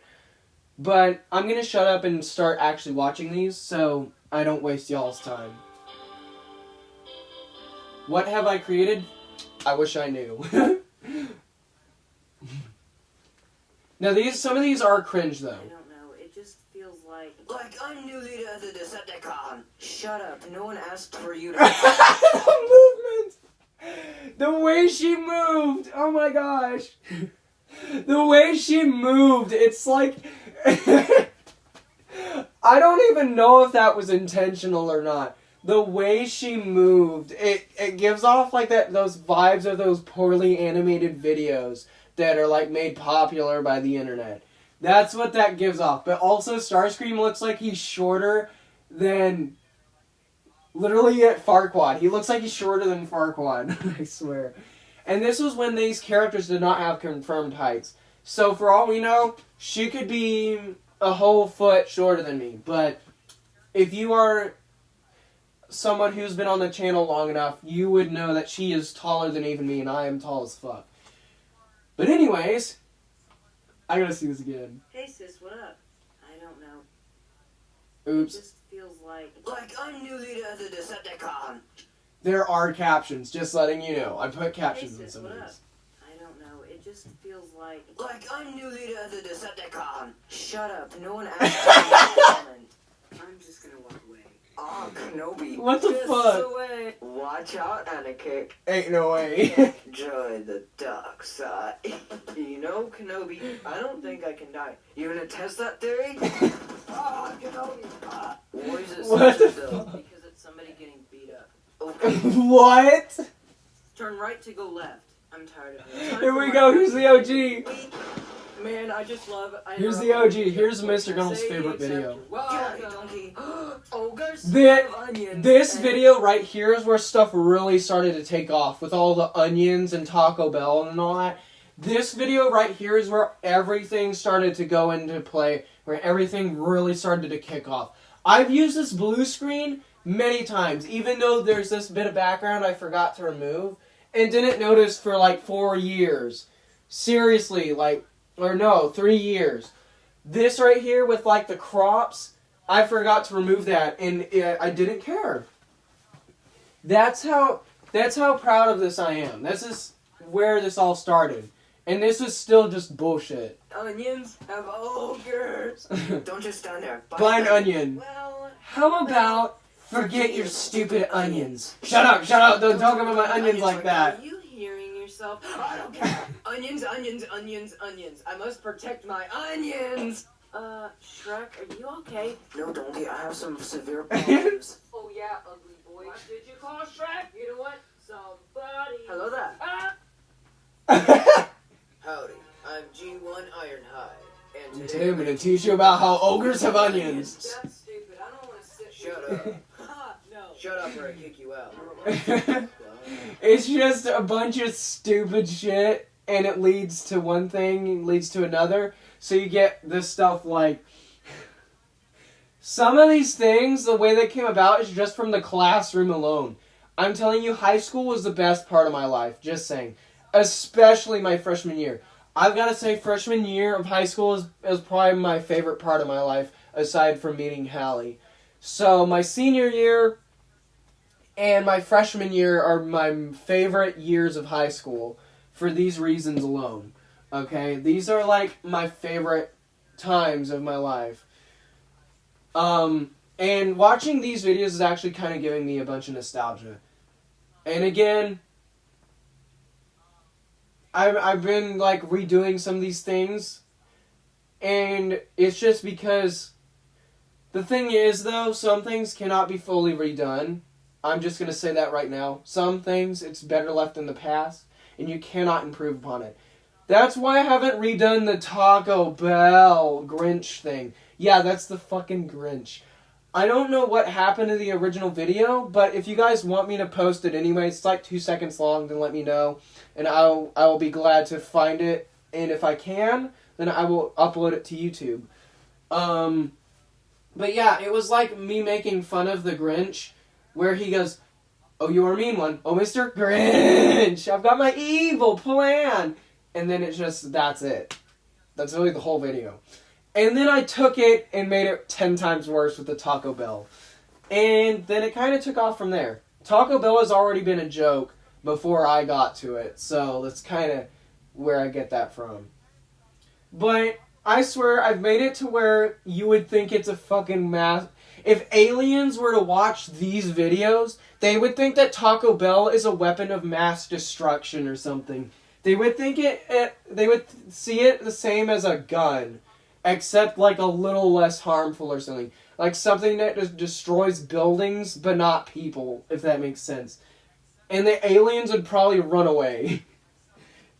But I'm going to shut up and start actually watching these so I don't waste y'all's time. What have I created? I wish I knew. Now some of these are cringe though. I don't know. It just feels like I'm new leader of the Decepticon. Shut up. No one asked for you to... The movement! The way she moved! Oh my gosh! The way she moved, it's like... I don't even know if that was intentional or not. the way she moved, it gives off like those vibes of those poorly animated videos that are like made popular by the internet. That's what that gives off. But also Starscream looks like he's shorter than literally at Farquaad. He looks like he's shorter than Farquaad, I swear. And this was when these characters did not have confirmed heights. So for all we know, she could be a whole foot shorter than me. But if you are someone who's been on the channel long enough, you would know that she is taller than even me, and I am tall as fuck. But anyways, I gotta see this again. Hey sis, what up? I don't know. Oops. It just feels like I'm new leader of the Decepticon. There are captions, just letting you know. I put captions Hey in sis, some of what up? these. I don't know. It just feels like I'm new leader of the Decepticon. Shut up. No one asked me to comment. I'm just gonna walk away. Oh, Kenobi. What the fuck? Away. Watch out, Anakin. Ain't no way. Join the dark side. You know, Kenobi, I don't think I can die. You gonna test that theory? Ah, Kenobi. Why is it What the though? fuck? Because it's somebody getting beat up. Okay. What? Turn right to go left. I'm tired of it. Here we go. Here's the OG. Man, I just love it. Here's the OG. Here's Mr. Gunnell's favorite video. Ogres This video right here is where stuff really started to take off with all the onions and Taco Bell and all that. This video right here is where everything started to go into play, where everything really started to kick off. I've used this blue screen many times, even though there's this bit of background I forgot to remove and didn't notice for like 4 years. Seriously, like, or no, 3 years. This right here with like the crops, I forgot to remove that, and I didn't care. That's how proud of this I am. This is where this all started. And this is still just bullshit. Onions have ogres. Don't just stand there. Buy an onion. Well, How about forget your stupid onions? Shut up, shut up. Don't talk about my onions like that. Are you hearing yourself? I don't care. Onions, onions, onions, onions. I must protect my onions. Shrek, are you okay? No, Donkey, I have some severe problems. Oh yeah, ugly boy. What did you call Shrek? You know what? Somebody. Hello there. Howdy, I'm G1 Ironhide. And Today I'm gonna teach you about how ogres have onions. That's stupid. I don't want to sit. Shut up. No. Shut up or I kick you out. It's just a bunch of stupid shit, and it leads to one thing, leads to another. So you get this stuff like... Some of these things, the way they came about is just from the classroom alone. I'm telling you, high school was the best part of my life. Just saying. Especially my freshman year. I've got to say, freshman year of high school is probably my favorite part of my life, aside from meeting Hallie. So my senior year and my freshman year are my favorite years of high school for these reasons alone. Okay? These are like my favorite times of my life. And watching these videos is actually kind of giving me a bunch of nostalgia. And again, I've been like redoing some of these things, and it's just because the thing is though, some things cannot be fully redone. I'm just gonna say that right now. Some things it's better left in the past, and you cannot improve upon it. That's why I haven't redone the Taco Bell Grinch thing. Yeah, that's the fucking Grinch. I don't know what happened to the original video, but if you guys want me to post it anyway, it's like 2 seconds long, then let me know. And I will be glad to find it. And if I can, then I will upload it to YouTube. But yeah, it was like me making fun of the Grinch, where he goes, "Oh, you are a mean one. Oh, Mr. Grinch, I've got my evil plan." And then it's just, that's it. That's really the whole video. And then I took it and made it 10 times worse with the Taco Bell. And then it kind of took off from there. Taco Bell has already been a joke before I got to it. So that's kind of where I get that from. But I swear I've made it to where you would think it's a fucking mass... If aliens were to watch these videos, they would think that Taco Bell is a weapon of mass destruction or something. They would think they would see it the same as a gun. except like a little less harmful or something. Like something that just destroys buildings but not people, if that makes sense. And the aliens would probably run away.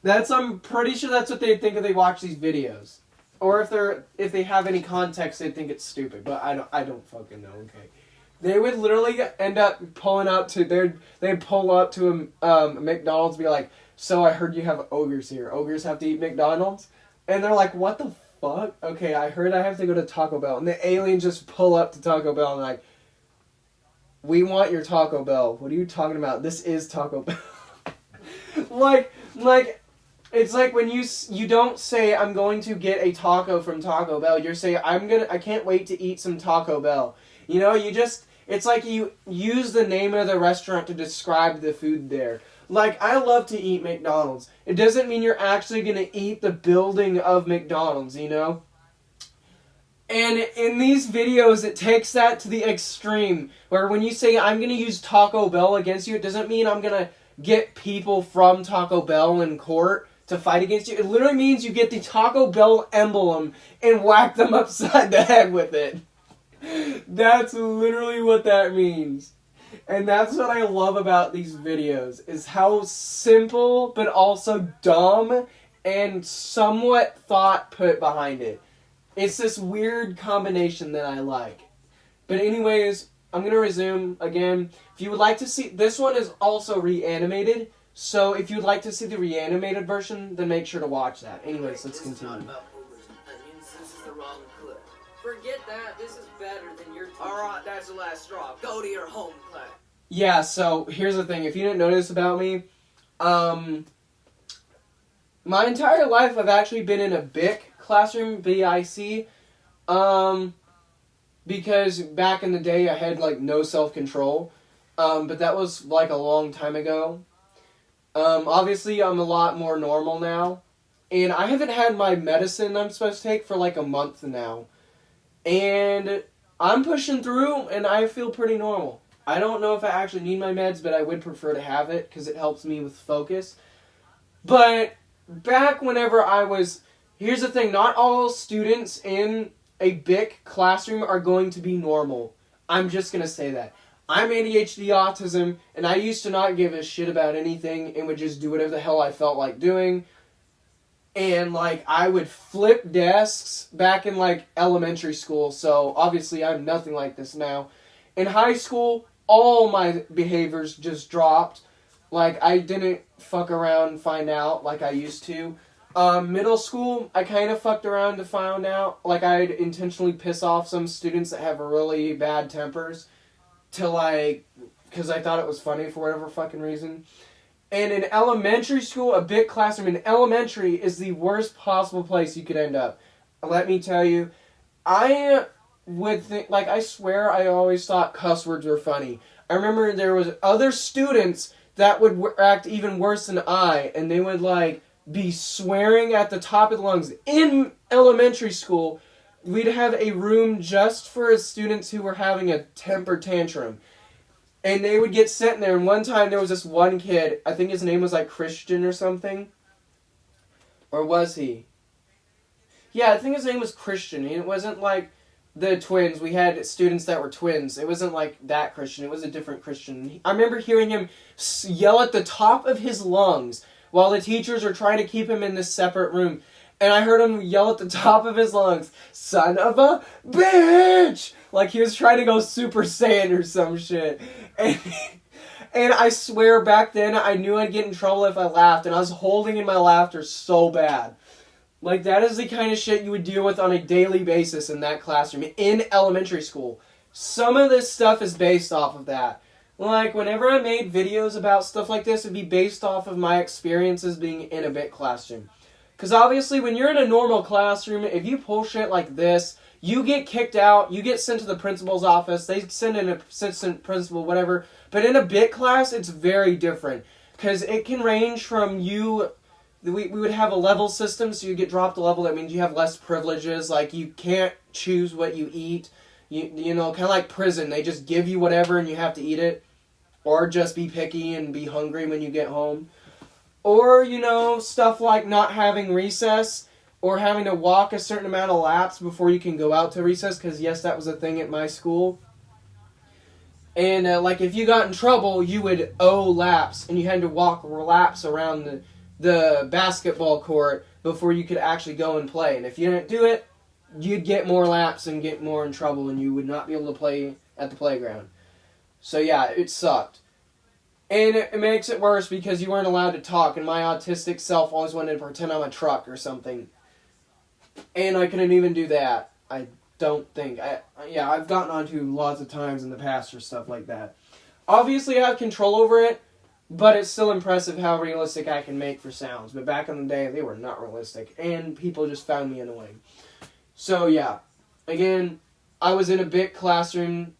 I'm pretty sure that's what they'd think if they watch these videos. Or if they have any context, they'd think it's stupid. But I don't fucking know. Okay, they would literally end up pulling up to they'd pull up to a McDonald's, and be like, "So I heard you have ogres here. Ogres have to eat McDonald's," and they're like, "What the fuck?" Okay, I heard I have to go to Taco Bell, and the aliens just pull up to Taco Bell and like, "We want your Taco Bell. What are you talking about? This is Taco Bell." like. It's like when you don't say I'm going to get a taco from Taco Bell. You're saying I can't wait to eat some Taco Bell. You know, it's like you use the name of the restaurant to describe the food there. Like, I love to eat McDonald's. It doesn't mean you're actually going to eat the building of McDonald's, you know? And in these videos, it takes that to the extreme, where when you say I'm going to use Taco Bell against you, it doesn't mean I'm going to get people from Taco Bell in court to fight against you. It literally means you get the Taco Bell emblem and whack them upside the head with it. That's literally what that means. And that's what I love about these videos, is how simple but also dumb and somewhat thought put behind it. It's this weird combination that I like. But anyways, I'm going to resume again. If you would like to see, this one is also reanimated. So if you'd like to see the reanimated version, then make sure to watch that. Anyways, let's continue. This is the wrong clip. Forget that. This is better than your. Alright, that's the last straw. Go to your home class. Yeah, so here's the thing. If you didn't notice about me, my entire life I've actually been in a BIC classroom, B-I-C, because back in the day I had like no self-control, but that was like a long time ago. Obviously I'm a lot more normal now, and I haven't had my medicine I'm supposed to take for like a month now, and I'm pushing through and I feel pretty normal. I don't know if I actually need my meds, but I would prefer to have it because it helps me with focus. But back whenever here's the thing, not all students in a BIC classroom are going to be normal. I'm just going to say that. I'm ADHD autism, and I used to not give a shit about anything and would just do whatever the hell I felt like doing. And, like, I would flip desks back in, like, elementary school, so obviously I'm nothing like this now. In high school, all my behaviors just dropped. Like, I didn't fuck around and find out like I used to. Middle school, I kind of fucked around to find out. Like, I'd intentionally piss off some students that have really bad tempers because I thought it was funny for whatever fucking reason. And in elementary school, a BIC classroom in elementary is the worst possible place you could end up. Let me tell you, I would think, like, I swear I always thought cuss words were funny. I remember there was other students that would act even worse than I, and they would, like, be swearing at the top of the lungs. In elementary school, we'd have a room just for students who were having a temper tantrum. And they would get sent there, and one time there was this one kid, I think his name was, like, Christian or something. Or was he? Yeah, I think his name was Christian. It wasn't, like, the twins. We had students that were twins. It wasn't like that Christian. It was a different Christian. I remember hearing him yell at the top of his lungs while the teachers were trying to keep him in this separate room. And I heard him yell at the top of his lungs, "Son of a bitch!" Like he was trying to go Super Saiyan or some shit. And I swear back then I knew I'd get in trouble if I laughed. And I was holding in my laughter so bad. Like, that is the kind of shit you would deal with on a daily basis in that classroom in elementary school. Some of this stuff is based off of that. Like, whenever I made videos about stuff like this, it'd be based off of my experiences being in a BIC classroom. Because obviously, when you're in a normal classroom, if you pull shit like this, you get kicked out, you get sent to the principal's office, they send in an assistant principal, whatever. But in a BIC class, it's very different. Because it can range from you... We would have a level system, so you get dropped a level. That means you have less privileges. Like, you can't choose what you eat. You know, kind of like prison. They just give you whatever and you have to eat it. Or just be picky and be hungry when you get home. Or, you know, stuff like not having recess. or having to walk a certain amount of laps before you can go out to recess, because yes, that was a thing at my school. And like if you got in trouble, you would owe laps, and you had to walk laps around the basketball court before you could actually go and play. And if you didn't do it, you'd get more laps and get more in trouble, and you would not be able to play at the playground. So yeah, it sucked. And it makes it worse because you weren't allowed to talk, and my autistic self always wanted to pretend I'm a truck or something. And I couldn't even do that. I don't think. I've gotten onto lots of times in the past or stuff like that. Obviously I have control over it, but it's still impressive how realistic I can make for sounds. But back in the day, they were not realistic, and people just found me annoying. So yeah, again, I was in a big classroom.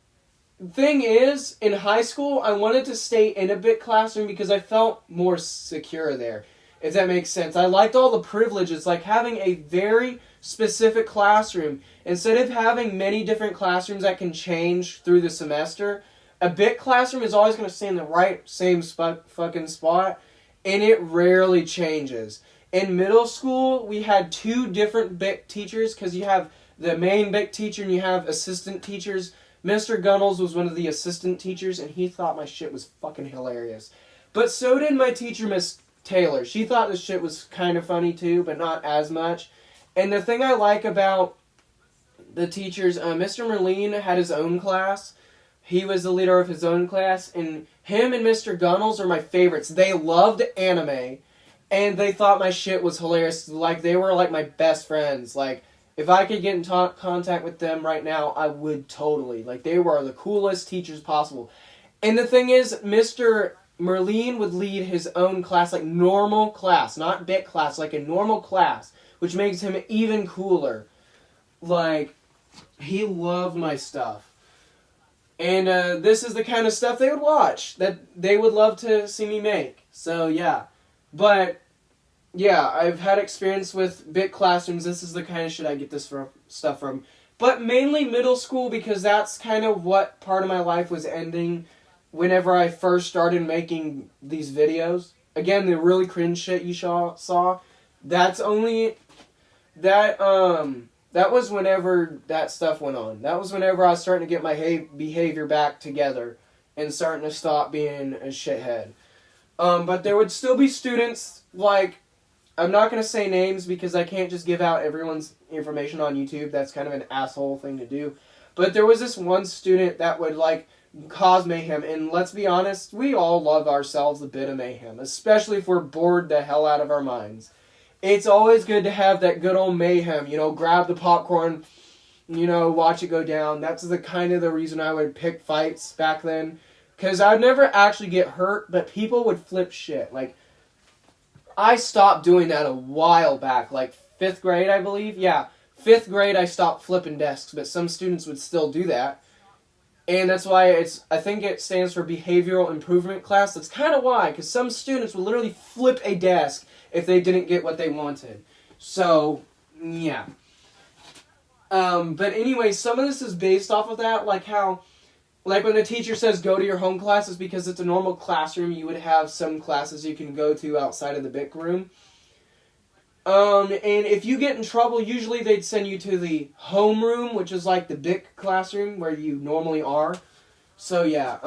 Thing is, in high school, I wanted to stay in a big classroom because I felt more secure there, if that makes sense. I liked all the privileges, like having a very specific classroom. Instead of having many different classrooms that can change through the semester, a big classroom is always going to stay in the same fucking spot, and it rarely changes. In middle school, we had 2 different big teachers, because you have the main big teacher and you have assistant teachers. Mr. Gunnels was one of the assistant teachers, and he thought my shit was fucking hilarious. But so did my teacher, Miss Taylor. She thought this shit was kind of funny too, but not as much. And the thing I like about the teachers, Mr. Merlin had his own class. He was the leader of his own class, and him and Mr. Gunnels are my favorites. They loved anime, and they thought my shit was hilarious. Like, they were like my best friends. Like, if I could get in contact with them right now, I would totally. Like, they were the coolest teachers possible. And the thing is, Mr. Merlin would lead his own class, like normal class, not bit class, like a normal class, which makes him even cooler. Like, he loved my stuff. And this is the kind of stuff they would watch, that they would love to see me make. So, yeah. But yeah, I've had experience with big classrooms. This is the kind of shit I get this stuff from. But mainly middle school, because that's kind of what part of my life was ending whenever I first started making these videos. Again, the really cringe shit you saw, that's only... That was whenever that stuff went on. That was whenever I was starting to get my behavior back together and starting to stop being a shithead. But there would still be students, like... I'm not going to say names because I can't just give out everyone's information on YouTube. That's kind of an asshole thing to do. But there was this one student that would, like, cause mayhem. And let's be honest, we all love ourselves a bit of mayhem. Especially if we're bored the hell out of our minds. It's always good to have that good old mayhem. You know, grab the popcorn, you know, watch it go down. That's the kind of the reason I would pick fights back then. Because I'd never actually get hurt, but people would flip shit. Like, I stopped doing that a while back, like 5th grade, I believe. Yeah, 5th grade I stopped flipping desks, but some students would still do that. And that's why I think it stands for behavioral improvement class. That's kind of why, because some students would literally flip a desk if they didn't get what they wanted. So, yeah. But anyway, some of this is based off of that, like how... Like when the teacher says go to your home classes, because it's a normal classroom, you would have some classes you can go to outside of the BIC room. And if you get in trouble, usually they'd send you to the homeroom, which is like the BIC classroom where you normally are. So yeah,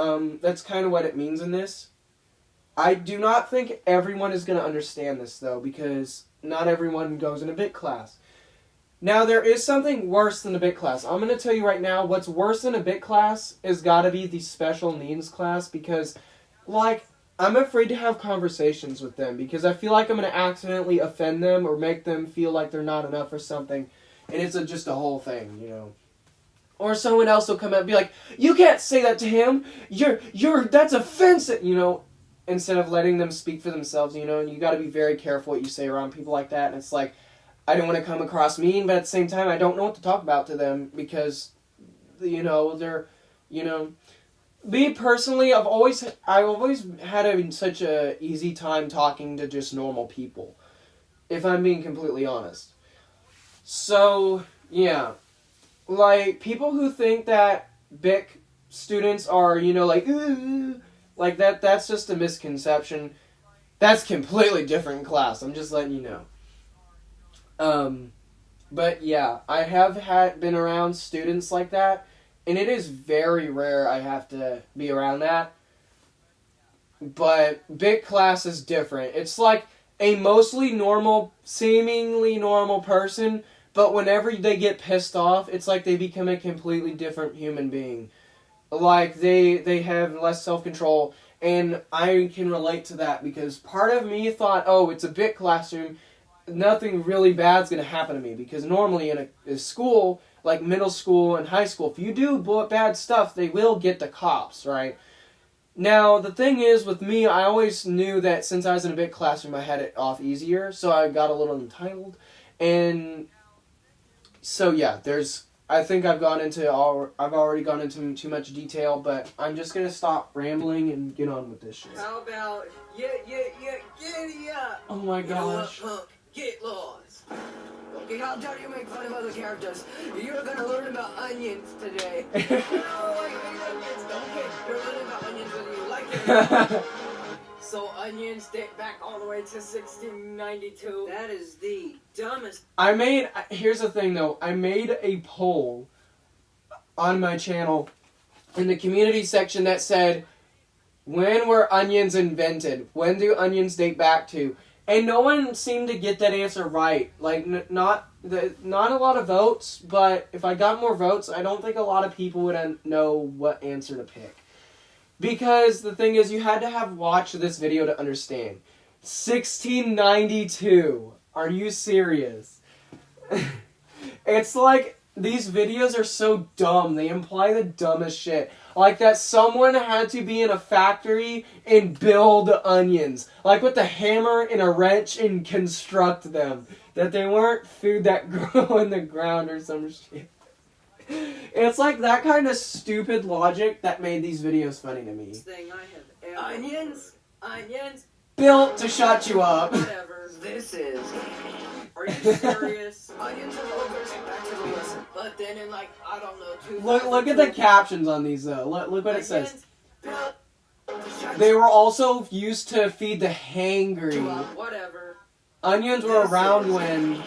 that's kind of what it means in this. I do not think everyone is going to understand this though, because not everyone goes in a BIC class. Now, there is something worse than a BIC class. I'm going to tell you right now, what's worse than a BIC class is got to be the special needs class, because, like, I'm afraid to have conversations with them, because I feel like I'm going to accidentally offend them or make them feel like they're not enough or something, and it's just a whole thing, you know. Or someone else will come out and be like, you can't say that to him, that's offensive, you know, instead of letting them speak for themselves, you know, and you got to be very careful what you say around people like that, and it's like, I don't want to come across mean, but at the same time, I don't know what to talk about to them because, you know, they're, you know... Me personally, I've always had such a easy time talking to just normal people, if I'm being completely honest. So, yeah. Like, people who think that BIC students are, you know, like that's just a misconception. That's completely different class, I'm just letting you know. But yeah, I have been around students like that, and it is very rare I have to be around that. But bit class is different. It's like a mostly normal, seemingly normal person, but whenever they get pissed off, it's like they become a completely different human being. Like, they have less self-control, and I can relate to that because part of me thought, oh, it's a bit classroom, nothing really bad's going to happen to me, because normally in a school, like middle school and high school, if you do bad stuff, they will get the cops, right? Now, the thing is, with me, I always knew that since I was in a big classroom, I had it off easier, so I got a little entitled, and so yeah, I think I've already gone into too much detail, but I'm just gonna stop rambling and get on with this shit. How about, giddy up? Oh my gosh. You know what, punk? Get lost. Okay, how dare you make fun of other characters? You're gonna learn about onions today. No, I hate onions. Okay, you're learning about onions whether you like it or not. So onions date back all the way to 1692. That is the dumbest. Here's the thing though, I made a poll on my channel in the community section that said, when were onions invented? When do onions date back to? And no one seemed to get that answer right. Like, not a lot of votes, but if I got more votes, I don't think a lot of people would know what answer to pick. Because the thing is, you had to have watched this video to understand. 1692. Are you serious? It's like, these videos are so dumb. They imply the dumbest shit. Like that someone had to be in a factory and build onions. Like with a hammer and a wrench and construct them. That they weren't food that grow in the ground or some shit. It's like that kind of stupid logic that made these videos funny to me. Thing I have onions. Built to shut you up. Whatever. This is. Are you serious? Onions and ogres. Back to the lesson. But then in like, I don't know, Look at the captions on these though. Look what it says. They were also used to feed the hangry. Whatever. Onions were around when.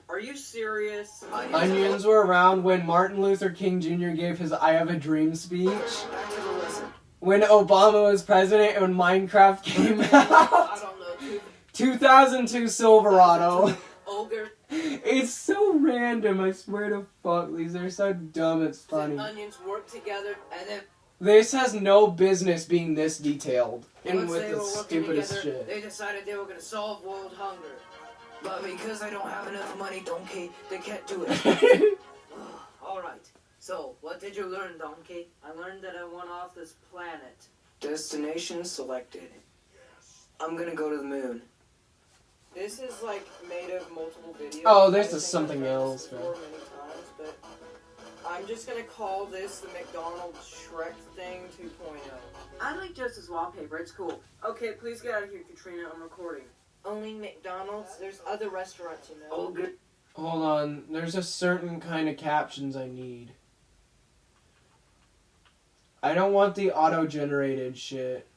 Are you serious? Onions were around when Martin Luther King Jr. gave his I Have a Dream speech. Back to the lesson. When Obama was president and when Minecraft came out. I don't know. 2002 Silverado. Ogre. It's so random, I swear to fuck. These are so dumb, it's funny. Onions work together and then. This has no business being this detailed. And Once with they the were working stupidest together, shit. they decided they were going to solve world hunger. But because I don't have enough money, Donkey, they can't do it. Alright, so what did you learn, Donkey? I learned that I went off this planet. Destination selected. I'm gonna go to the moon. This is like made of multiple videos. Oh, this is something else. Many times, but I'm just gonna call this the McDonald's Shrek thing 2.0. I like Justice wallpaper, it's cool. Okay, please get out of here, Katrina, I'm recording. Only McDonald's? There's other restaurants, you know. Oh, good. Hold on, there's a certain kind of captions I need. I don't want the auto-generated shit.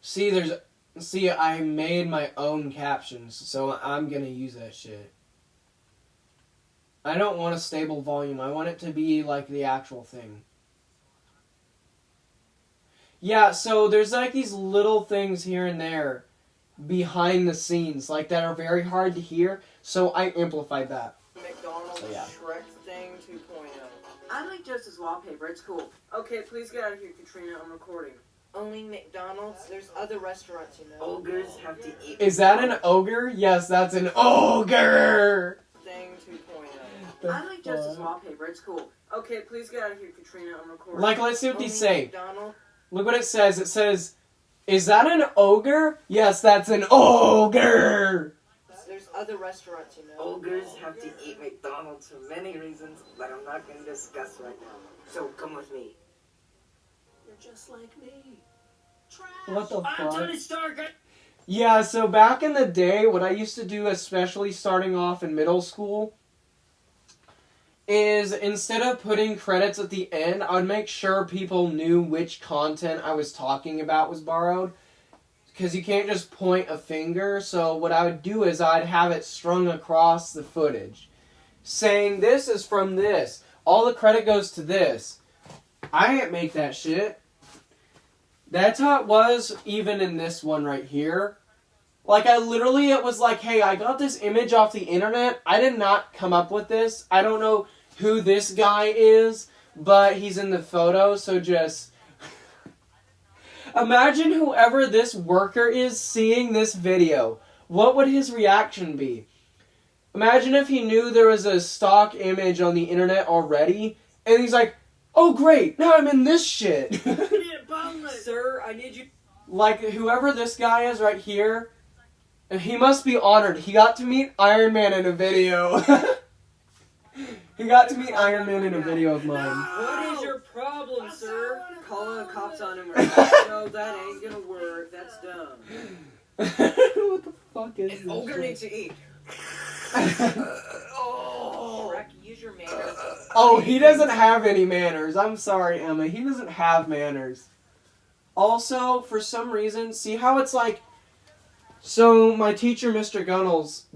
See, I made my own captions, so I'm gonna use that shit. I don't want a stable volume, I want it to be like the actual thing. Yeah, so there's like these little things here and there behind the scenes, like that are very hard to hear, so I amplified that. McDonald's So, yeah. Shrek thing 2.0. I like Justice wallpaper, it's cool. Okay, please get out of here, Katrina, I'm recording. Only McDonald's? There's other restaurants, you know. Ogres have to eat. Is that an ogre? Yes, that's an ogre! Thing 2.0. I like Justice wallpaper, it's cool. Okay, please get out of here, Katrina, I'm recording. Like, let's see what Only these say. McDonald's? Look what it says. It says, is that an ogre? Yes, that's an ogre! There's other restaurants, you know. Ogres have to eat McDonald's for many reasons that I'm not going to discuss right now. So come with me. You're just like me. Trash. What the fuck? I'm Tony Stark. Yeah, so back in the day, what I used to do, especially starting off in middle school, is instead of putting credits at the end, I would make sure people knew which content I was talking about was borrowed. because you can't just point a finger. So what I would do is I'd have it strung across the footage, saying this is from this. All the credit goes to this. I didn't make that shit. That's how it was even in this one right here. Like, it was like, hey, I got this image off the internet. I did not come up with this. I don't know who this guy is, but he's in the photo, so just... Imagine whoever this worker is seeing this video. What would his reaction be? Imagine if he knew there was a stock image on the internet already, and he's like, oh great, now I'm in this shit. Sir, I need you. Like, whoever this guy is right here, he must be honored. He got to meet Iron Man in a video. He got to meet Iron Man in a video of mine. What is your problem, sir? Calling the cops on him. No, that ain't gonna work. That's dumb. What the fuck is this? An ogre needs to eat. Shrek, use your manners. Oh, he doesn't have any manners. I'm sorry, Emma. He doesn't have manners. Also, for some reason, see how it's like... So, my teacher, Mr. Gunnels,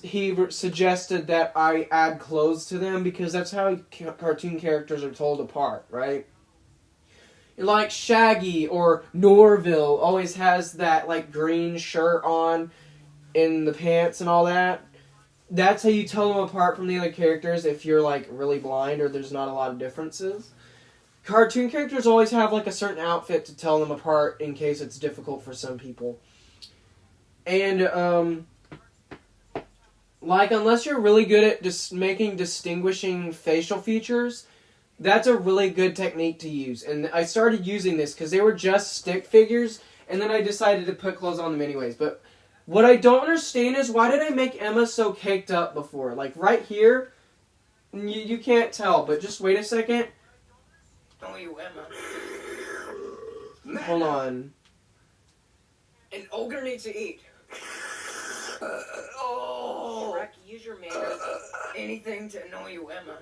he suggested that I add clothes to them because that's how cartoon characters are told apart, right? Like Shaggy or Norville always has that, like, green shirt on in the pants and all that. That's how you tell them apart from the other characters if you're, like, really blind or there's not a lot of differences. Cartoon characters always have, like, a certain outfit to tell them apart in case it's difficult for some people. And, like, unless you're really good at just making distinguishing facial features, that's a really good technique to use. And I started using this because they were just stick figures, and then I decided to put clothes on them anyways. But what I don't understand is, why did I make Emma so caked up before? Like, right here, you can't tell, but just wait a second. Oh, you Emma. Hold on. An ogre needs to eat. Shrek, use your manners. Anything to annoy you, Emma.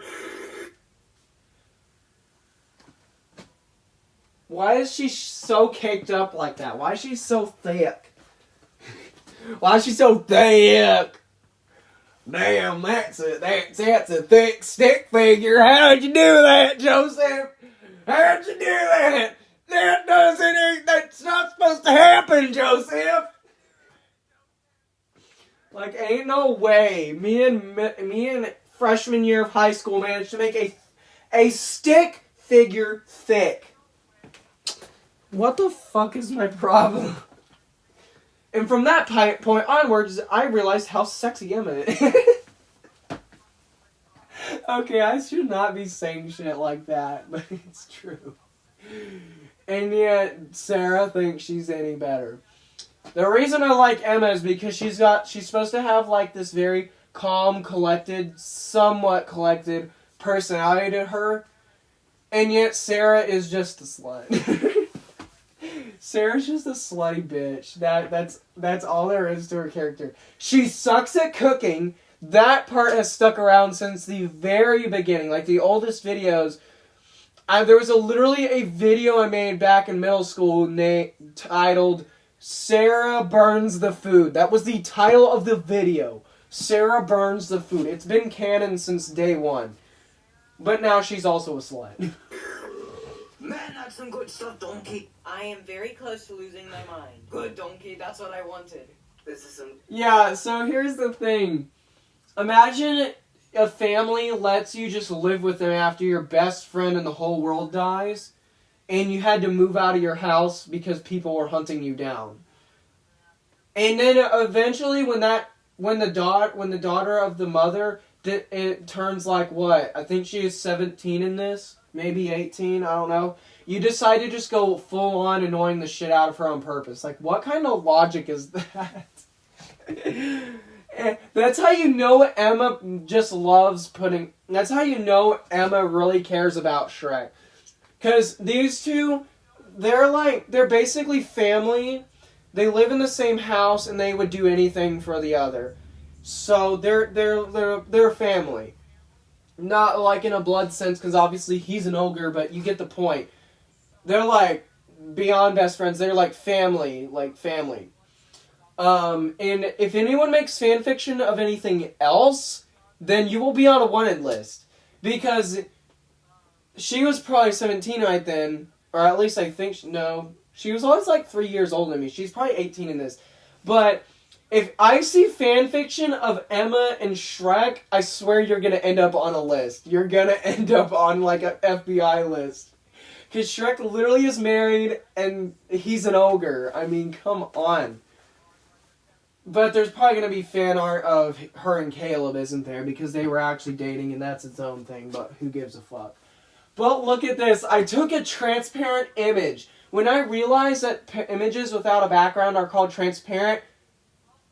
Why is she so caked up like that? Why is she so thick? Why is she so thick? Damn, that's a thick stick figure. How'd you do that, Joseph? How'd you do that? That's not supposed to happen, Joseph. Like, ain't no way. Me and freshman year of high school managed to make a stick figure thick. What the fuck is my problem? And from that point onwards, I realized how sexy Emma is. Okay, I should not be saying shit like that, but it's true. And yet, Sarah thinks she's any better. The reason I like Emma is because she's supposed to have, like, this very calm, collected, somewhat collected personality to her. And yet, Sarah is just a slut. Sarah's just a slutty bitch. That's all there is to her character. She sucks at cooking. That part has stuck around since the very beginning. Like, the oldest videos... there was literally a video I made back in middle school titled... Sarah Burns the Food. That was the title of the video. Sarah Burns the Food. It's been canon since day one. But now she's also a slut. Man, that's some good stuff, Donkey. I am very close to losing my mind. Good, Donkey. That's what I wanted. This is some... Yeah, so here's the thing. Imagine a family lets you just live with them after your best friend in the whole world dies. And you had to move out of your house because people were hunting you down. And then eventually, when the daughter of the mother, it turns like what? I think she is 17 in this, maybe 18. I don't know. You decide to just go full on annoying the shit out of her on purpose. Like, what kind of logic is that? That's how you know Emma just loves putting. That's how you know Emma really cares about Shrek. Because these two, they're basically family. They live in the same house, and they would do anything for the other. So they're family. Not like in a blood sense, because obviously he's an ogre, but you get the point. They're like beyond best friends. They're like family, And if anyone makes fan fiction of anything else, then you will be on a wanted list. Because she was probably 17 right then, or at least I think, no, she was always like 3 years older than me. She's probably 18 in this. But if I see fan fiction of Emma and Shrek, I swear you're going to end up on a list. You're going to end up on like an FBI list. Because Shrek literally is married and he's an ogre. I mean, come on. But there's probably going to be fan art of her and Caleb, isn't there? Because they were actually dating and that's its own thing, but who gives a fuck? But look at this. I took a transparent image. When I realized that images without a background are called transparent,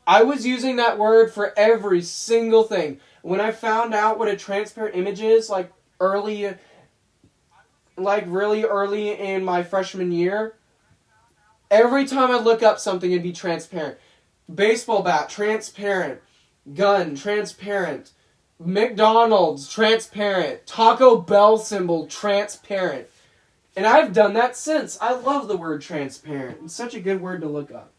I was using that word for every single thing. When I found out what a transparent image is, really early in my freshman year, every time I look up something, it'd be transparent. Baseball bat, transparent. Gun, transparent. McDonald's, transparent. Taco Bell symbol, transparent. And I've done that since. I love the word transparent. It's such a good word to look up.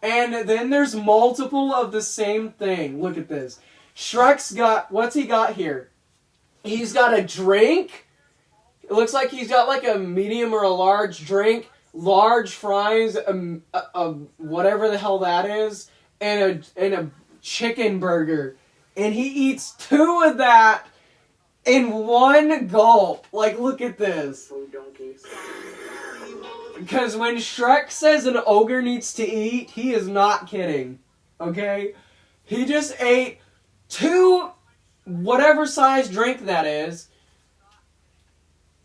And then there's multiple of the same thing. Look at this. Shrek's got, what's he got here? He's got a drink. It looks like he's got like a medium or a large drink. Large fries, whatever the hell that is, and a chicken burger. And he eats 2 of that in one gulp. Like, look at this. Because when Shrek says an ogre needs to eat, he is not kidding. Okay? He just ate 2, whatever size drink that is,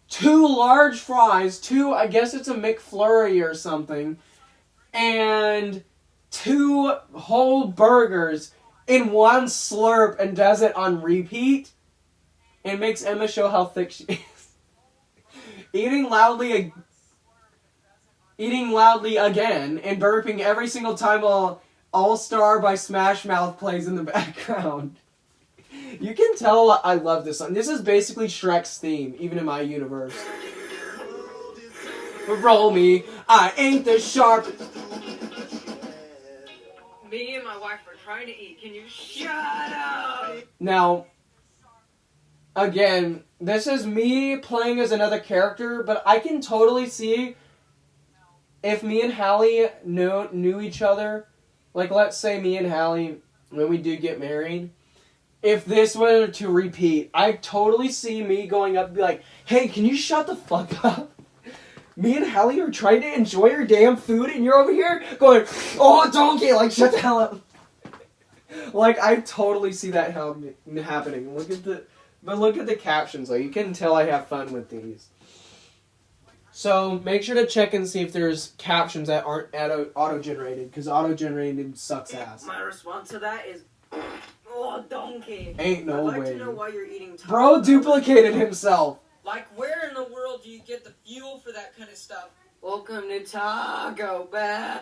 2 large fries, 2, I guess it's a McFlurry or something, and 2 whole burgers in one slurp and does it on repeat. And makes Emma show how thick she is. Eating loudly again and burping every single time while All Star by Smash Mouth plays in the background. You can tell I love this song. This is basically Shrek's theme, even in my universe. Roll me, I ain't the sharp. Me and my wife are trying to eat. Can you shut up? Now, again, this is me playing as another character, but I can totally see if me and Hallie knew each other. Like, let's say me and Hallie, when we do get married, if this were to repeat, I totally see me going up and be like, hey, can you shut the fuck up? Me and Hallie are trying to enjoy your damn food and you're over here going, oh, donkey, like, shut the hell up. Like, I totally see that happening. Look at the captions. Like, you can tell I have fun with these. So, make sure to check and see if there's captions that aren't auto-generated, because auto-generated sucks ass. My response to that is, oh, donkey. Ain't no way. I'd like to know why you're eating Taco Bro duplicated himself. Like, where in the world do you get the fuel for that kind of stuff? Welcome to Taco Bell.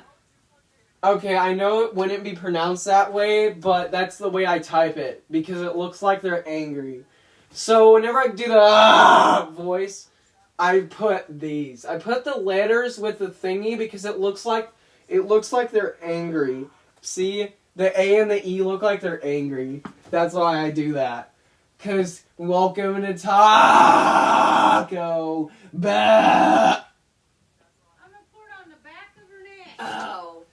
Okay, I know it wouldn't be pronounced that way, but that's the way I type it, because it looks like they're angry. So whenever I do the voice, I put these. I put the letters with the thingy because it looks like they're angry. See? The A and the E look like they're angry. That's why I do that. Cause welcome to Taco Bell. I'm gonna pour it on the back of her neck. Ow.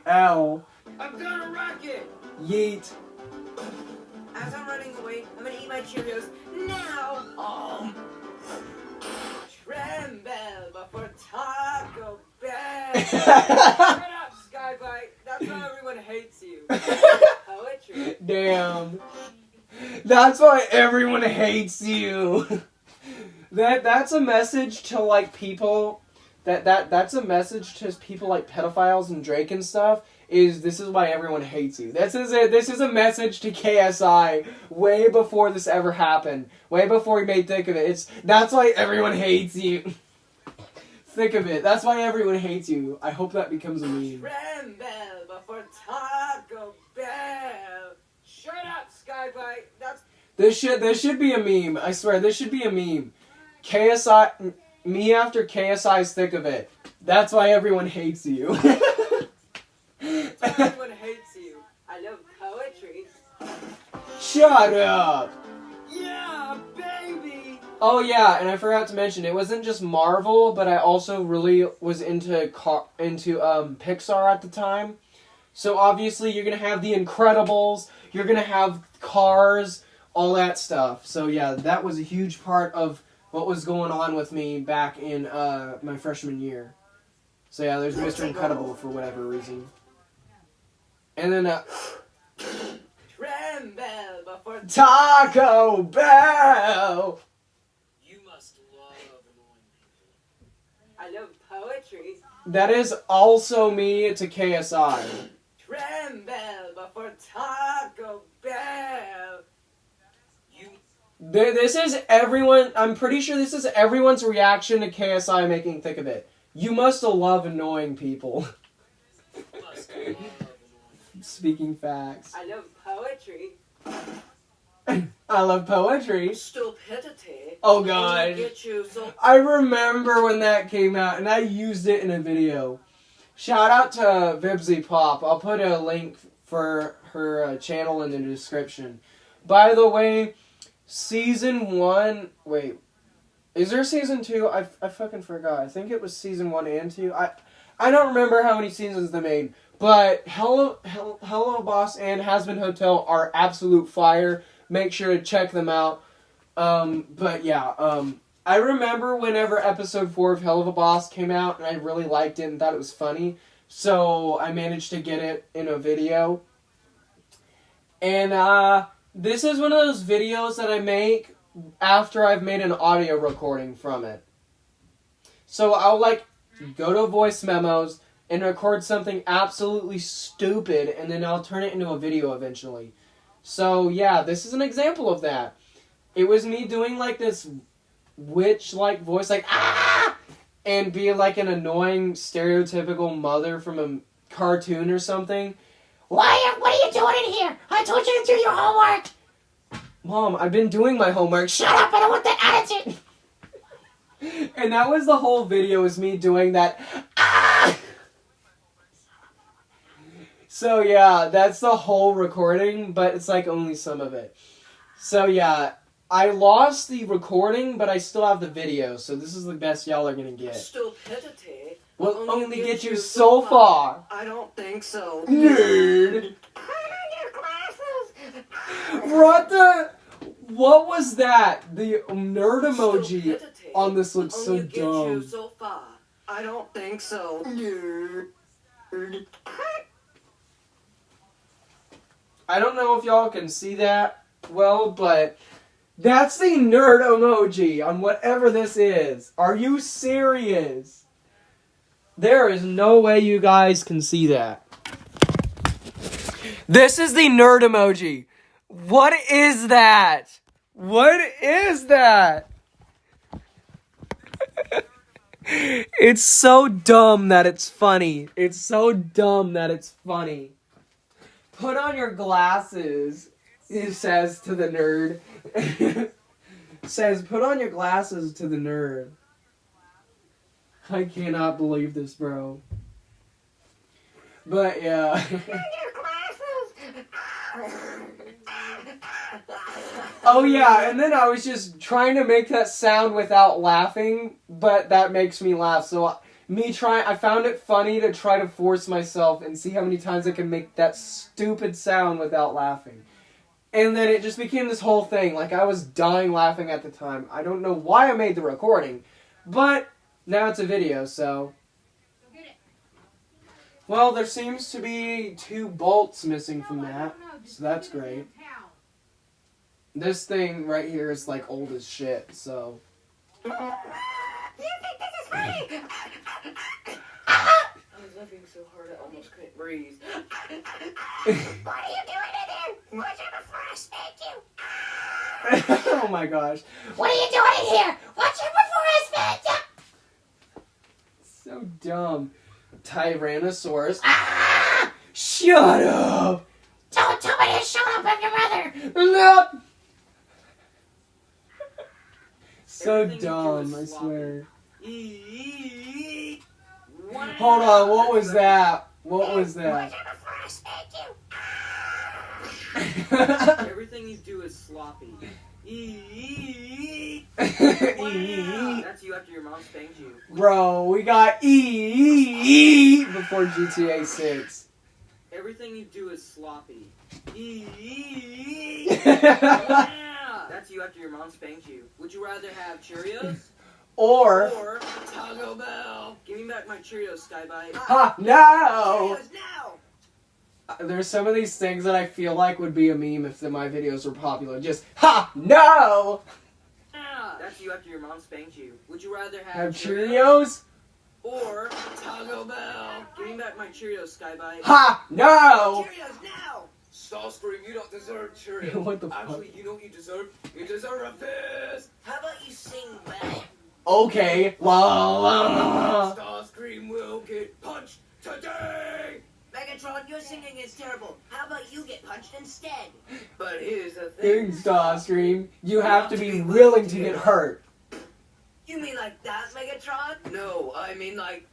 Ow. I'm gonna rock it. Yeet. As I'm running away, I'm gonna eat my Cheerios now. Oh. Tremble before Taco Bell. Shut up, Skybite. That's why everyone hates you. Poetry. Damn. That's why everyone hates you. That's a message to like people. That's a message to people like pedophiles and Drake and stuff. This is why everyone hates you. This is a message to KSI way before this ever happened. Way before he made Thick of It. That's why everyone hates you. Thick of It. That's why everyone hates you. I hope that becomes a meme. Tremble before Taco Bell. Shut up, Skybite. This should be a meme. I swear, this should be a meme. KSI, me after KSI's Thick of It. That's why everyone hates you. Everyone hates you. I love poetry. Shut up! Yeah, baby! Oh yeah, and I forgot to mention, it wasn't just Marvel, but I also really was into Pixar at the time. So obviously you're gonna have The Incredibles, you're gonna have Cars, all that stuff. So yeah, that was a huge part of what was going on with me back in my freshman year. So yeah, there's Mr. Incredible for whatever reason. And then Tremble before Taco Bell! You must love annoying people. I love poetry. That is also me to KSI. Tremble before Taco Bell. This is everyone. I'm pretty sure this is everyone's reaction to KSI making Thick of It. You must love annoying people. Speaking facts. I love poetry. I love poetry. Stupidity. Oh god. Get you so I remember when that came out and I used it in a video. Shout out to Vibsy Pop. I'll put a link for her channel in the description. By the way, season 1... Wait. Is there season 2? I fucking forgot. I think it was season 1 and 2. I don't remember how many seasons they made. But Hello Boss and Hazbin Hotel are absolute fire. Make sure to check them out. But yeah, I remember whenever episode 4 of Hell of a Boss came out, and I really liked it and thought it was funny. So I managed to get it in a video. And this is one of those videos that I make after I've made an audio recording from it. So I'll go to voice memos and record something absolutely stupid, and then I'll turn it into a video eventually. So yeah, this is an example of that. It was me doing this witch-like voice, ah! And be an annoying, stereotypical mother from a cartoon or something. What are you doing in here? I told you to do your homework! Mom, I've been doing my homework. Shut up, I don't want that attitude! And that was the whole video, was me doing that, ah! So yeah, that's the whole recording, but it's only some of it. So yeah, I lost the recording, but I still have the video, so this is the best y'all are gonna get. Stupidity Will only get you so far. I don't think so. Nerd! What was that? The nerd emoji Stupidity on this looks so only get dumb. you so far. I don't think so. Nerd. I don't know if y'all can see that well, but that's the nerd emoji on whatever this is. Are you serious? There is no way you guys can see that. This is the nerd emoji. What is that? What is that? It's so dumb that it's funny. It's so dumb that it's funny. Put on your glasses, it says to the nerd. Says, put on your glasses to the nerd. I cannot believe this, bro. But yeah. Oh yeah, and then I was just trying to make that sound without laughing, but that makes me laugh. So I found it funny to try to force myself and see how many times I can make that stupid sound without laughing. And then it just became this whole thing. I was dying laughing at the time. I don't know why I made the recording, but now it's a video, so. Well, there seems to be 2 bolts missing from that, so that's great. This thing right here is old as shit, so. You think this is funny? I was laughing so hard I almost couldn't breathe. What are you doing in there? Watch it before I spank you. Oh my gosh. What are you doing in here? Watch it before I spank you. So dumb. Tyrannosaurus. Ah! Shut up! Don't tell me to shut up, I'm your mother. No! So Everything you do dumb, is I sloppy. swear. Hold on, what was that? What was that? Everything you do is sloppy. That's you after your mom spanked you. Bro, we got before GTA 6. Everything you do is sloppy. That's you after your mom spanked you. Would you rather have Cheerios or Taco Bell? Give me back my Cheerios, Skybite. ha, no! Cheerios now! There's some of these things that I feel like would be a meme if my videos were popular. Just, ha, no! That's you after your mom spanked you. Would you rather Have Cheerios? Or Taco Bell? Give me back my Cheerios, Skybite. Ha, no! Cheerios now! Starscream, you don't deserve Cheerios. What the fuck? Actually, you know what you deserve? You deserve a fist! How about you sing well? Okay. La, la. Starscream will get punched today! Megatron, your singing is terrible. How about you get punched instead? But here's the thing. Starscream, you have to be willing to get hurt. You mean like that, Megatron? No, I mean like...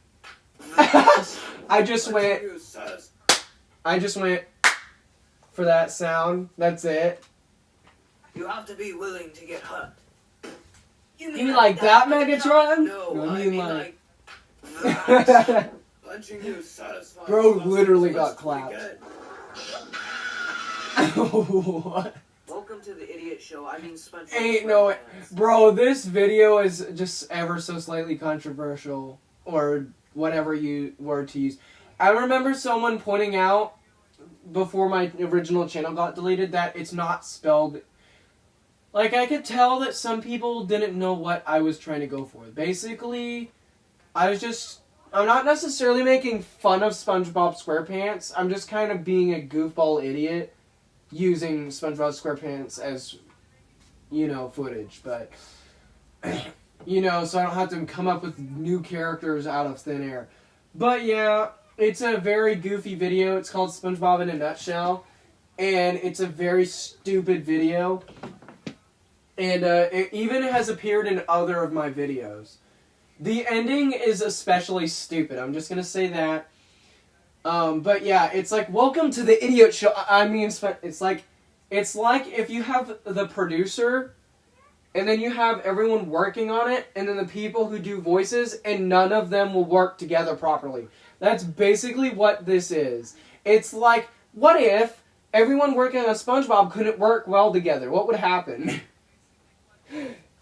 I just went for that sound. That's it. You have to be willing to get hurt. You mean like that, Megatron? No, I mean like... Punching you satisfies. Bro literally got clapped. What? Welcome to the idiot show. I mean SpongeBob. Ain't no way. Bro, this video is just ever so slightly controversial, or whatever you word to use. I remember someone pointing out before my original channel got deleted that it's not spelled. Like, I could tell that some people didn't know what I was trying to go for. Basically, I'm not necessarily making fun of SpongeBob SquarePants. I'm just kind of being a goofball idiot using SpongeBob SquarePants as, footage. But, so I don't have to come up with new characters out of thin air. But yeah, it's a very goofy video. It's called SpongeBob in a Nutshell. And it's a very stupid video. And it even has appeared in other of my videos. The ending is especially stupid. I'm just going to say that. But yeah, it's like, welcome to the idiot show. I mean, it's like if you have the producer, and then you have everyone working on it, and then the people who do voices, and none of them will work together properly. That's basically what this is. It's like, what if everyone working on SpongeBob couldn't work well together? What would happen?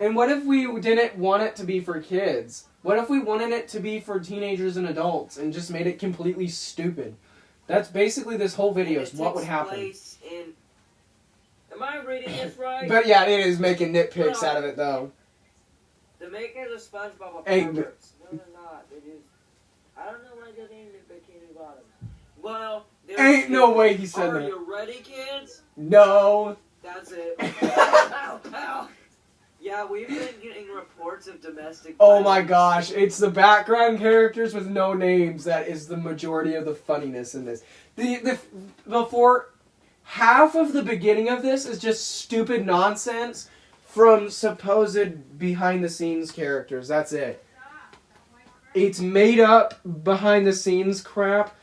And what if we didn't want it to be for kids? What if we wanted it to be for teenagers and adults and just made it completely stupid? That's basically this whole video, is what would happen. Am I reading this right? But yeah, it is making nitpicks out of it, though. The makers of SpongeBob are Hey, perverts. No, they're not. They just... I don't know why they named it Bikini Bottom. Well, ain't no way he said that. Are that. you ready, kids? No. That's it. Ow, ow. Yeah, we've been getting reports of domestic Oh my violence. gosh, it's the background characters with no names that is the majority of the funniness in this. Before half of the beginning of this is just stupid nonsense from supposed behind the scenes characters. That's it. It's made up behind the scenes crap,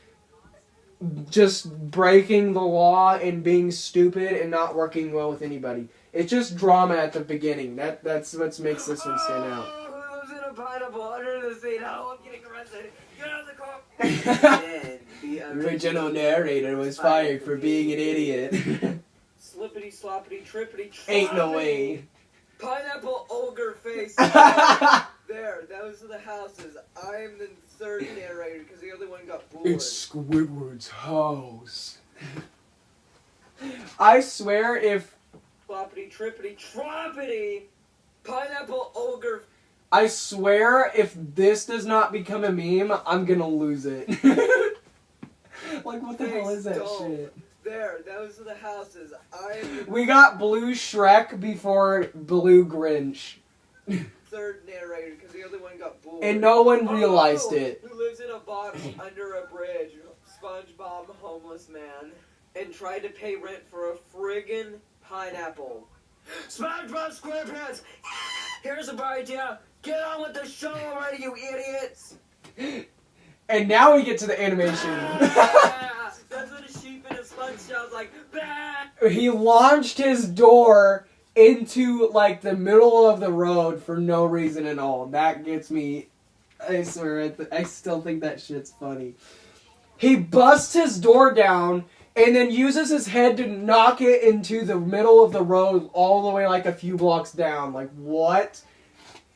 just breaking the law and being stupid and not working well with anybody. It's just drama at the beginning. That's what makes this one stand out. Who lives in a pineapple under the seat? Oh, I'm getting arrested. Get out of the car. The original narrator was fired for being an idiot. Slippity, sloppity, trippity, Ain't no way. Pineapple ogre face. There, those are the houses. I am the third narrator because the other one got bored. It's Squidward's house. I swear if... Floppity, trippity, troppity, pineapple ogre. I swear if this does not become a meme, I'm gonna lose it. Like, what the hell is that shit? There, those are the houses. We got Blue Shrek before Blue Grinch. Third narrator because the other one got bored. And no one realized it. Who lives in a box under a bridge, SpongeBob homeless man, and tried to pay rent for a friggin' pineapple. SpongeBob SquarePants! Here's a bright idea. Get on with the show already, you idiots! And now we get to the animation. That's what a sheep in a sponge sounds like. He launched his door into, like, the middle of the road for no reason at all. That gets me, I swear, I still think that shit's funny. He busts his door down and then uses his head to knock it into the middle of the road all the way, like, a few blocks down. Like, what?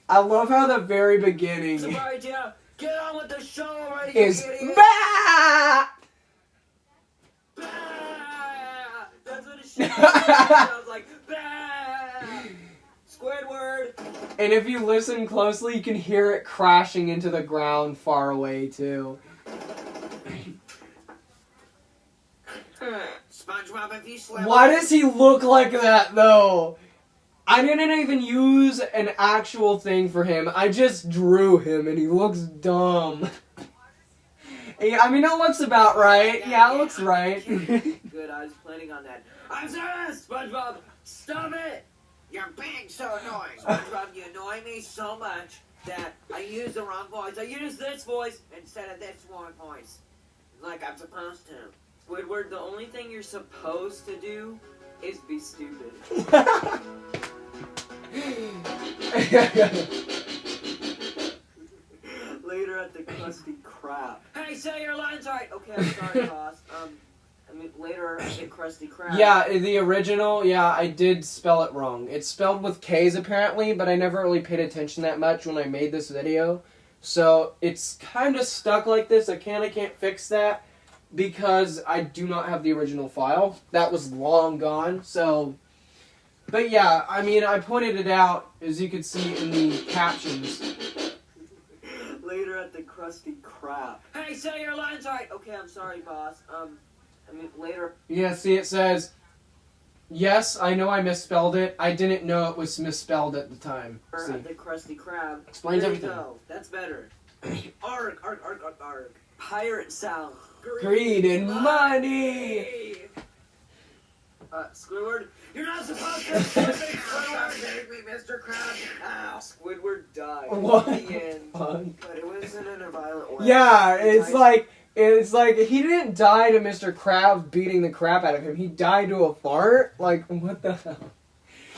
I love how the very beginning Sorry, idea. Get on with the show already, is you idiots! bah! That's what a sheep sounds like. Squidward. And if you listen closely, you can hear it crashing into the ground far away, too. SpongeBob, if you slap. Why does he look like that, though? I didn't even use an actual thing for him. I just drew him, and he looks dumb. Yeah, I mean, it looks about right. Yeah, it looks right. Good, I was planning on that. I'm serious, SpongeBob. Stop it! You're being so annoying, SpongeBob. You annoy me so much that I use the wrong voice. I use this voice instead of this one voice, like I'm supposed to. Squidward, the only thing you're supposed to do is be stupid. Later at the Krusty Krab. Hey, say your lines right. Okay, I'm sorry, boss. I mean, later at the Krusty Krab. Yeah, the original, yeah, I did spell it wrong. It's spelled with K's apparently, but I never really paid attention that much when I made this video. So, it's kind of stuck like this. I can't fix that because I do not have the original file. That was long gone, so... But yeah, I mean, I pointed it out, as you can see in the captions. Later at the Krusty Krab. Hey, say your lines right. Okay, I'm sorry, boss. I mean, later. Yeah, see, it says, yes, I know I misspelled it. I didn't know it was misspelled at the time. See. At the Krusty Krab. Explains there everything. You go. That's better. Arg, arg, arg, arg, arg. Pirate sound. Greed and money! Squidward, you're not supposed to Squidward, me, Mr. Krabs. Ow. Squidward died. What? At the end. Fun. But it wasn't in a violent way. Yeah, it's like he didn't die to Mr. Krabs beating the crap out of him. He died to a fart? Like, what the hell?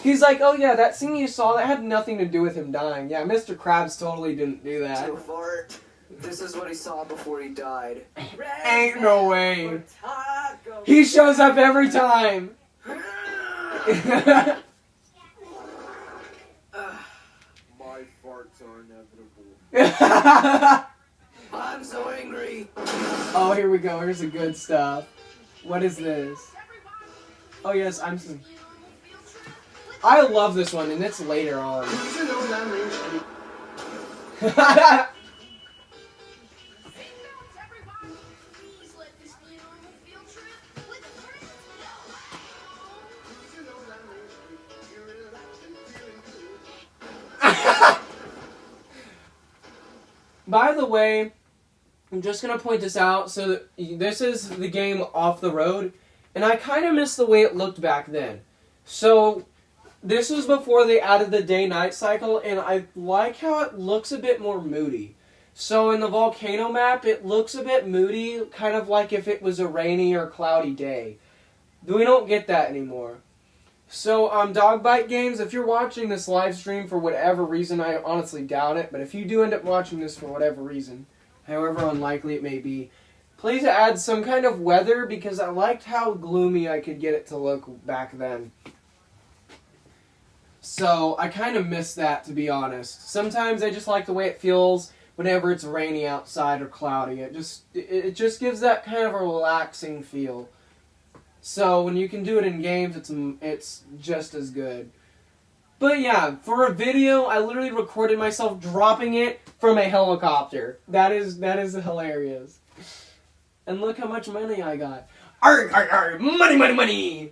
He's like, oh yeah, that scene you saw, that had nothing to do with him dying. Yeah, Mr. Krabs totally didn't do that. To a fart. This is what he saw before he died. Ain't no way. He shows up every time. My farts are inevitable. I'm so angry. Oh, here we go. Here's the good stuff. What is this? Oh, yes, I'm... I love this one, and it's later on. By the way, I'm just going to point this out. So this is the game Off the Road, and I kind of miss the way it looked back then. So this was before they added the day-night cycle, and I like how it looks a bit more moody. So in the volcano map, it looks a bit moody, kind of like if it was a rainy or cloudy day. We don't get that anymore. So, Dog Bite Games, if you're watching this live stream for whatever reason, I honestly doubt it, but if you do end up watching this for whatever reason, however unlikely it may be, please add some kind of weather, because I liked how gloomy I could get it to look back then. So, I kind of miss that, to be honest. Sometimes I just like the way it feels whenever it's rainy outside or cloudy. It just gives that kind of a relaxing feel. So when you can do it in games, it's just as good. But yeah, for a video, I literally recorded myself dropping it from a helicopter. That is hilarious. And look how much money I got. Arr, arr, arr, money, money, money!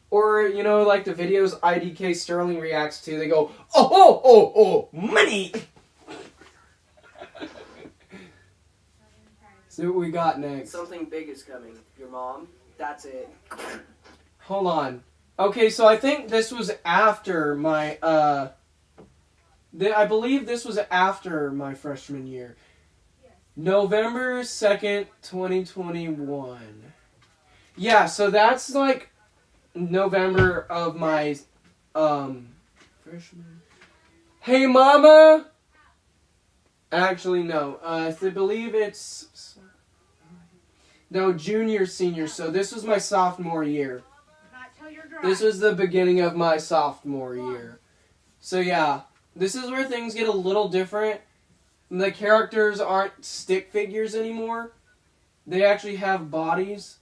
Or, you know, like the videos IDK Sterling reacts to, they go, oh, oh, oh, oh, money! See what we got next. Something big is coming. Your mom? That's it. Hold on. Okay, so I think this was after my, I believe this was after my freshman year. November 2nd, 2021. Yeah, so that's like November of my freshman. Hey mama! Actually no. I believe it's no, junior, senior. So this was my sophomore year. This was the beginning of my sophomore year. So yeah, this is where things get a little different. The characters aren't stick figures anymore. They actually have bodies.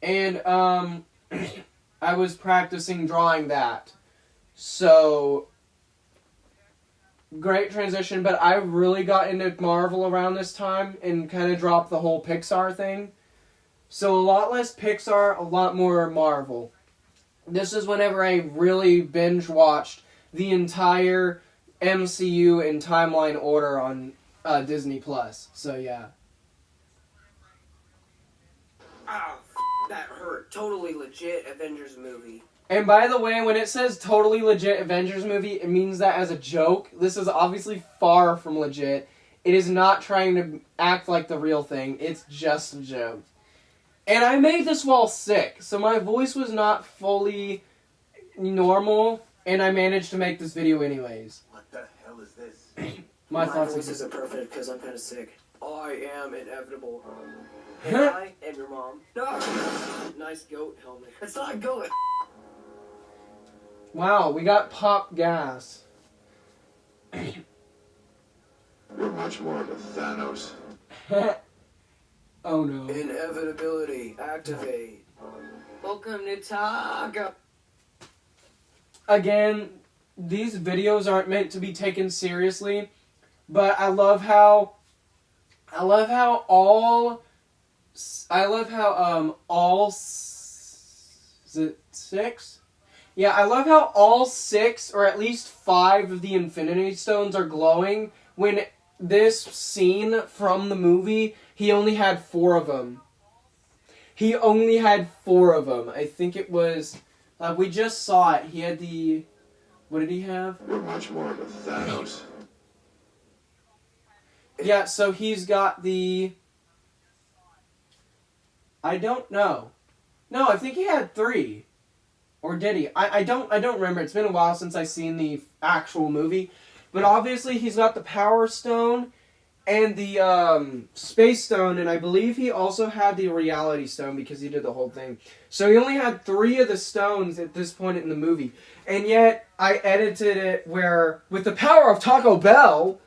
And I was practicing drawing that. So great transition, but I really got into Marvel around this time and kind of dropped the whole Pixar thing. So a lot less Pixar, a lot more Marvel. This is whenever I really binge watched the entire MCU in timeline order on Disney Plus. So yeah. Ow, that hurt. Totally legit Avengers movie. And by the way, when it says totally legit Avengers movie, it means that as a joke. This is obviously far from legit. It is not trying to act like the real thing. It's just a joke. And I made this while sick, so my voice was not fully normal, and I managed to make this video anyways. What the hell is this? My My thoughts voice are isn't perfect because I'm kind of sick. I am inevitable. And I am your mom. Nice goat helmet. It's not a goat. Wow, we got pop gas. You're much more of a Thanos. Oh no. Inevitability. Activate. Welcome to Taco. Again, these videos aren't meant to be taken seriously, but I love how all is it 6? Yeah, I love how all 6 or at least 5 of the Infinity Stones are glowing when this scene from the movie, he only had 4 of them. He only had 4 of them. I think it was we just saw it. He had the... What did he have? You're much more of a Thanos. Yeah, so he's got the... I don't know. No, I think he had 3. Or did he? I don't remember. It's been a while since I've seen the actual movie. But obviously he's got the Power Stone and the Space Stone, and I believe he also had the Reality Stone because he did the whole thing. So he only had 3 of the stones at this point in the movie. And yet I edited it where, with the power of Taco Bell,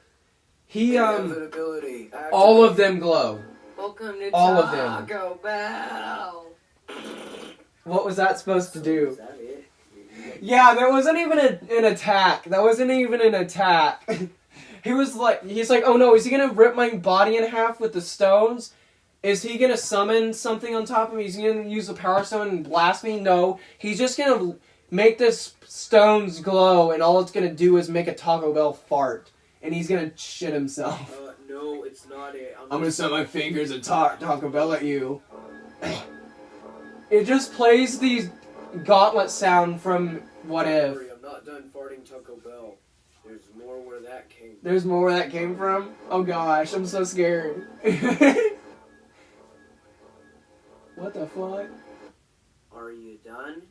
he Inevitability. Activate. all of them glow. Welcome to all of them. Taco Bell. What was that supposed to Is do? that it? Yeah, there wasn't even an attack. That wasn't even an attack. He's like, oh no, is he gonna rip my body in half with the stones? Is he gonna summon something on top of me? Is he gonna use the Power Stone and blast me? No. He's just gonna make the stones glow, and all it's gonna do is make a Taco Bell fart. And he's gonna shit himself. No, it's not it. I'm gonna set my fingers and Taco Bell at you. It just plays the gauntlet sound from What If. I'm not done farting Taco Bell. There's more where that came from. There's more where that came from? Oh gosh, I'm so scared. What the fuck? Are you done?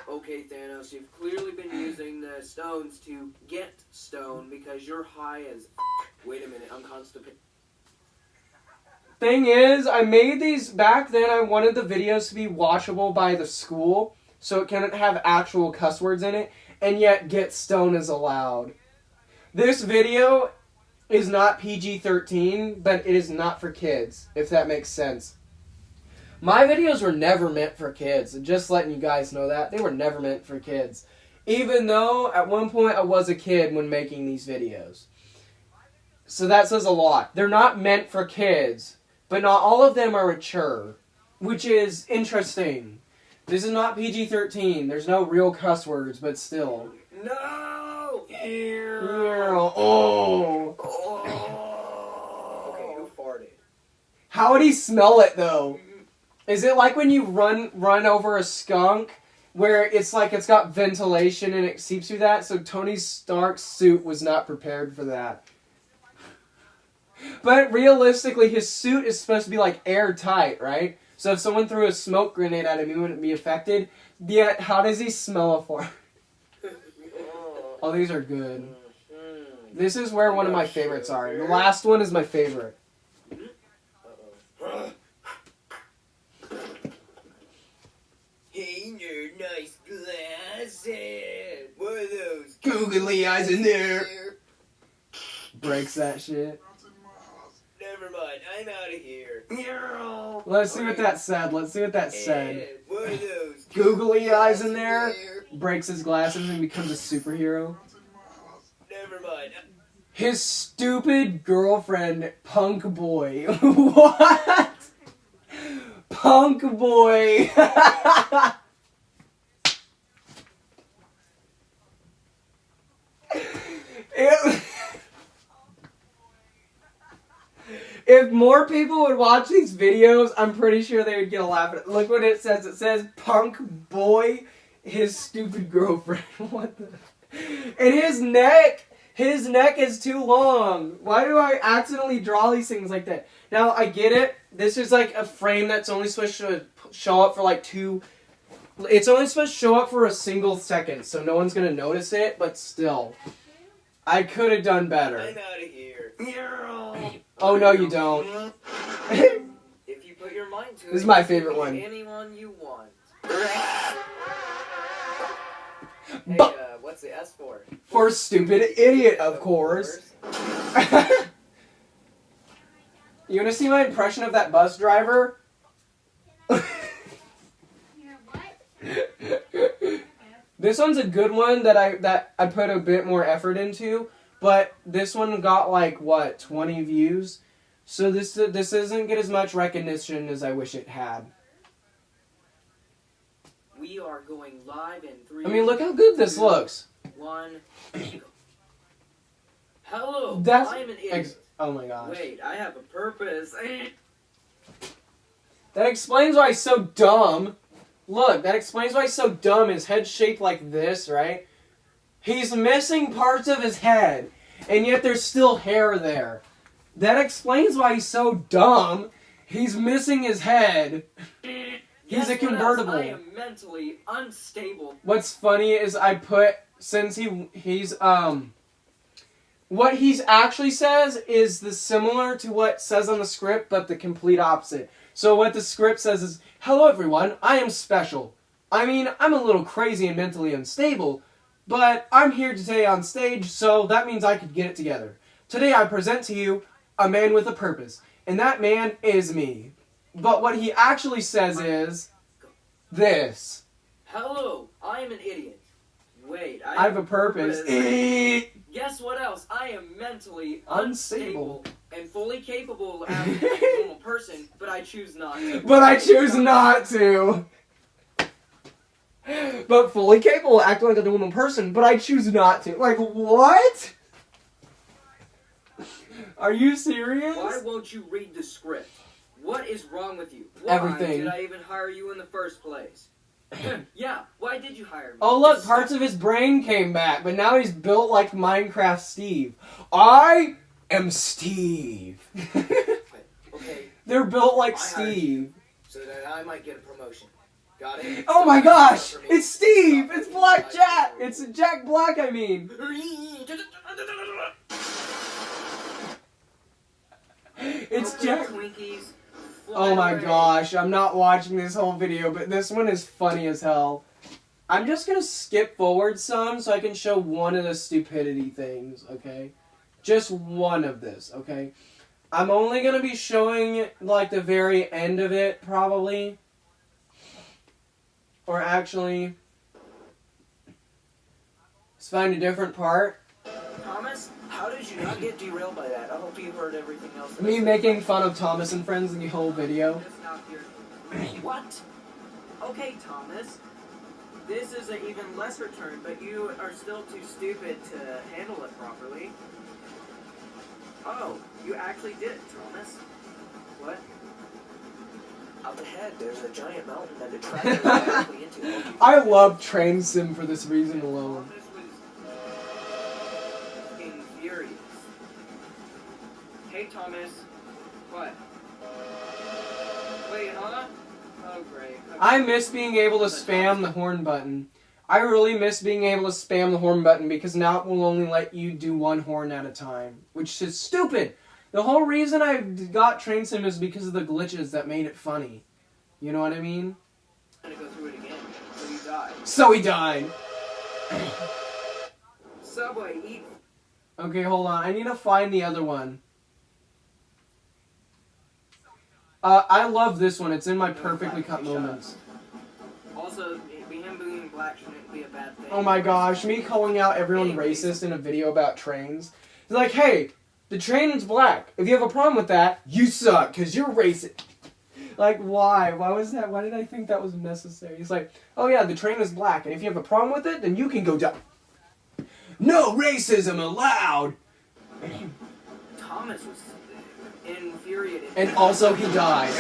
Okay, Thanos, you've clearly been using the stones to get stone because you're high as Wait a minute, I'm constipated. Thing is, I made these back then. I wanted the videos to be watchable by the school, so it couldn't have actual cuss words in it, and yet get stone is allowed. This video is not PG-13, but it is not for kids, if that makes sense. My videos were never meant for kids, just letting you guys know that. They were never meant for kids. Even though, at one point, I was a kid when making these videos. So that says a lot. They're not meant for kids, but not all of them are mature, which is interesting. This is not PG-13. There's no real cuss words, but still. No! Oh. Okay, who farted? How would he smell it, though? Is it like when you run over a skunk where it's like it's got ventilation and it seeps through that. So Tony Stark's suit was not prepared for that. But realistically, his suit is supposed to be like airtight, right? So if someone threw a smoke grenade at him, he wouldn't be affected. Yet, how does he smell a fart? Oh, these are good. This is where one of my favorites are. The last one is my favorite. Hey, nerd, nice glasses. What are those? Googly eyes in there. Breaks that shit. Never mind, I'm out of here. Let's see what that said. Let's see what that said. What are those? Googly eyes in there. Breaks his glasses and becomes a superhero. Never mind. His stupid girlfriend, Punk Boy. What? Punk Boy. If more people would watch these videos, I'm pretty sure they would get a laugh at it. Look what it says. It says, Punk Boy, his stupid girlfriend. What the? And his neck is too long. Why do I accidentally draw these things like that? Now, I get it. This is like a frame that's only supposed to show up for like two... It's only supposed to show up for a single second, so no one's going to notice it, but still. I could have done better. I'm out of here. Oh, no, you don't. If you put your mind to it, This is my you can favorite be one. Anyone you want. Hey, But what's the S for? for stupid idiot, of course. You want to see my impression of that bus driver? You know what? This one's a good one that I put a bit more effort into, but this one got like what 20 views, so this doesn't get as much recognition as I wish it had. We are going live in 3. I mean, look how good this 2, looks. 1. Hello. That's I'm an idiot. oh my gosh. Wait, I have a purpose. That explains why he's so dumb. Look, that explains why he's so dumb. His head's shaped like this, right? He's missing parts of his head, and yet there's still hair there. That explains why he's so dumb. He's missing his head. He's a convertible. I am mentally unstable. What's funny is I put, since he's what he actually says is similar to what says on the script, but the complete opposite. So what the script says is, hello everyone, I am special. I mean, I'm a little crazy and mentally unstable, but I'm here today on stage, so that means I could get it together. Today I present to you a man with a purpose, and that man is me. But what he actually says is this. Hello, I am an idiot. Wait, I have a purpose. Guess what else? I am mentally Unstable. unstable and fully capable of acting like a normal person, but I choose not to. But I choose not to. But fully capable of acting like a normal person, but I choose not to. Like, what? Are you serious? Why won't you read the script? What is wrong with you? Why Everything. did I even hire you in the first place? Yeah, why did you hire me? Oh look, Just parts of his brain came back, but now he's built like Minecraft Steve. I am Steve. Okay, They're built like I hired Steve. so that I might get a promotion. Got it? Oh my gosh! It's Steve! It's Black Jack! It's Jack Black, I mean. It's Jack. Twinkies. Oh my gosh, I'm not watching this whole video, but this one is funny as hell. I'm just gonna skip forward some so I can show one of the stupidity things, okay? Just one of this, okay? I'm only gonna be showing, like, the very end of it, probably. Or actually, let's find a different part. Thomas, how did you not get derailed by that? I hope you heard everything else. Me making fun of Thomas and Friends in the whole video. That's not your... What? Okay, Thomas. This is an even lesser turn, but you are still too stupid to handle it properly. Oh, you actually did it, Thomas. What? Up ahead, there's a giant mountain that the track goes directly into. I love Train Sim for this reason alone. This was infuriating. Hey, Thomas. What? Wait, huh? Oh, great. Okay. I miss being able to spam the horn button. I really miss being able to spam the horn button because now it will only let you do one horn at a time, which is stupid. The whole reason I got Train Sim is because of the glitches that made it funny. You know what I mean? I'm gonna go through it again. So you die. So he died. Subway, eat. Okay, hold on. I need to find the other one. I love this one. It's in my perfectly cut moments. Also, him being black shouldn't be a bad thing. Oh my gosh, me calling out everyone racist in a video about trains. It's like, hey, the train is black. If you have a problem with that, you suck, because you're racist. Like, why? Why was that? Why did I think that was necessary? It's like, oh yeah, the train is black, and if you have a problem with it, then you can go die. No racism allowed! Thomas was infuriated. And also he died.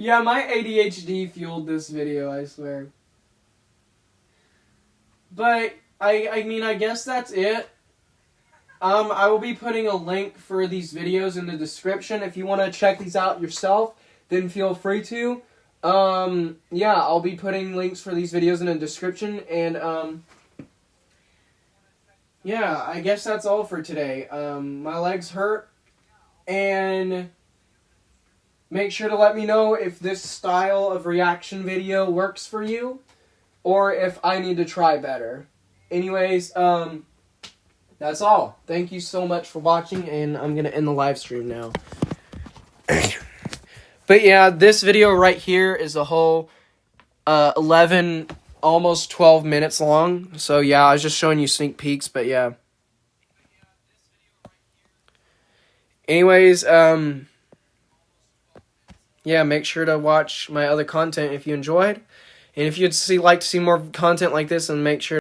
Yeah, my ADHD fueled this video, I swear. But, I mean, I guess that's it. I will be putting a link for these videos in the description. If you want to check these out yourself, then feel free to. Yeah, I'll be putting links for these videos in the description. And, yeah, I guess that's all for today. My legs hurt. And make sure to let me know if this style of reaction video works for you. Or if I need to try better. Anyways, that's all. Thank you so much for watching, and I'm going to end the live stream now. But yeah, this video right here is a whole 11, almost 12 minutes long. So yeah, I was just showing you sneak peeks, but yeah. Anyways, yeah, make sure to watch my other content if you enjoyed. And if you'd like to see more content like this, then make sure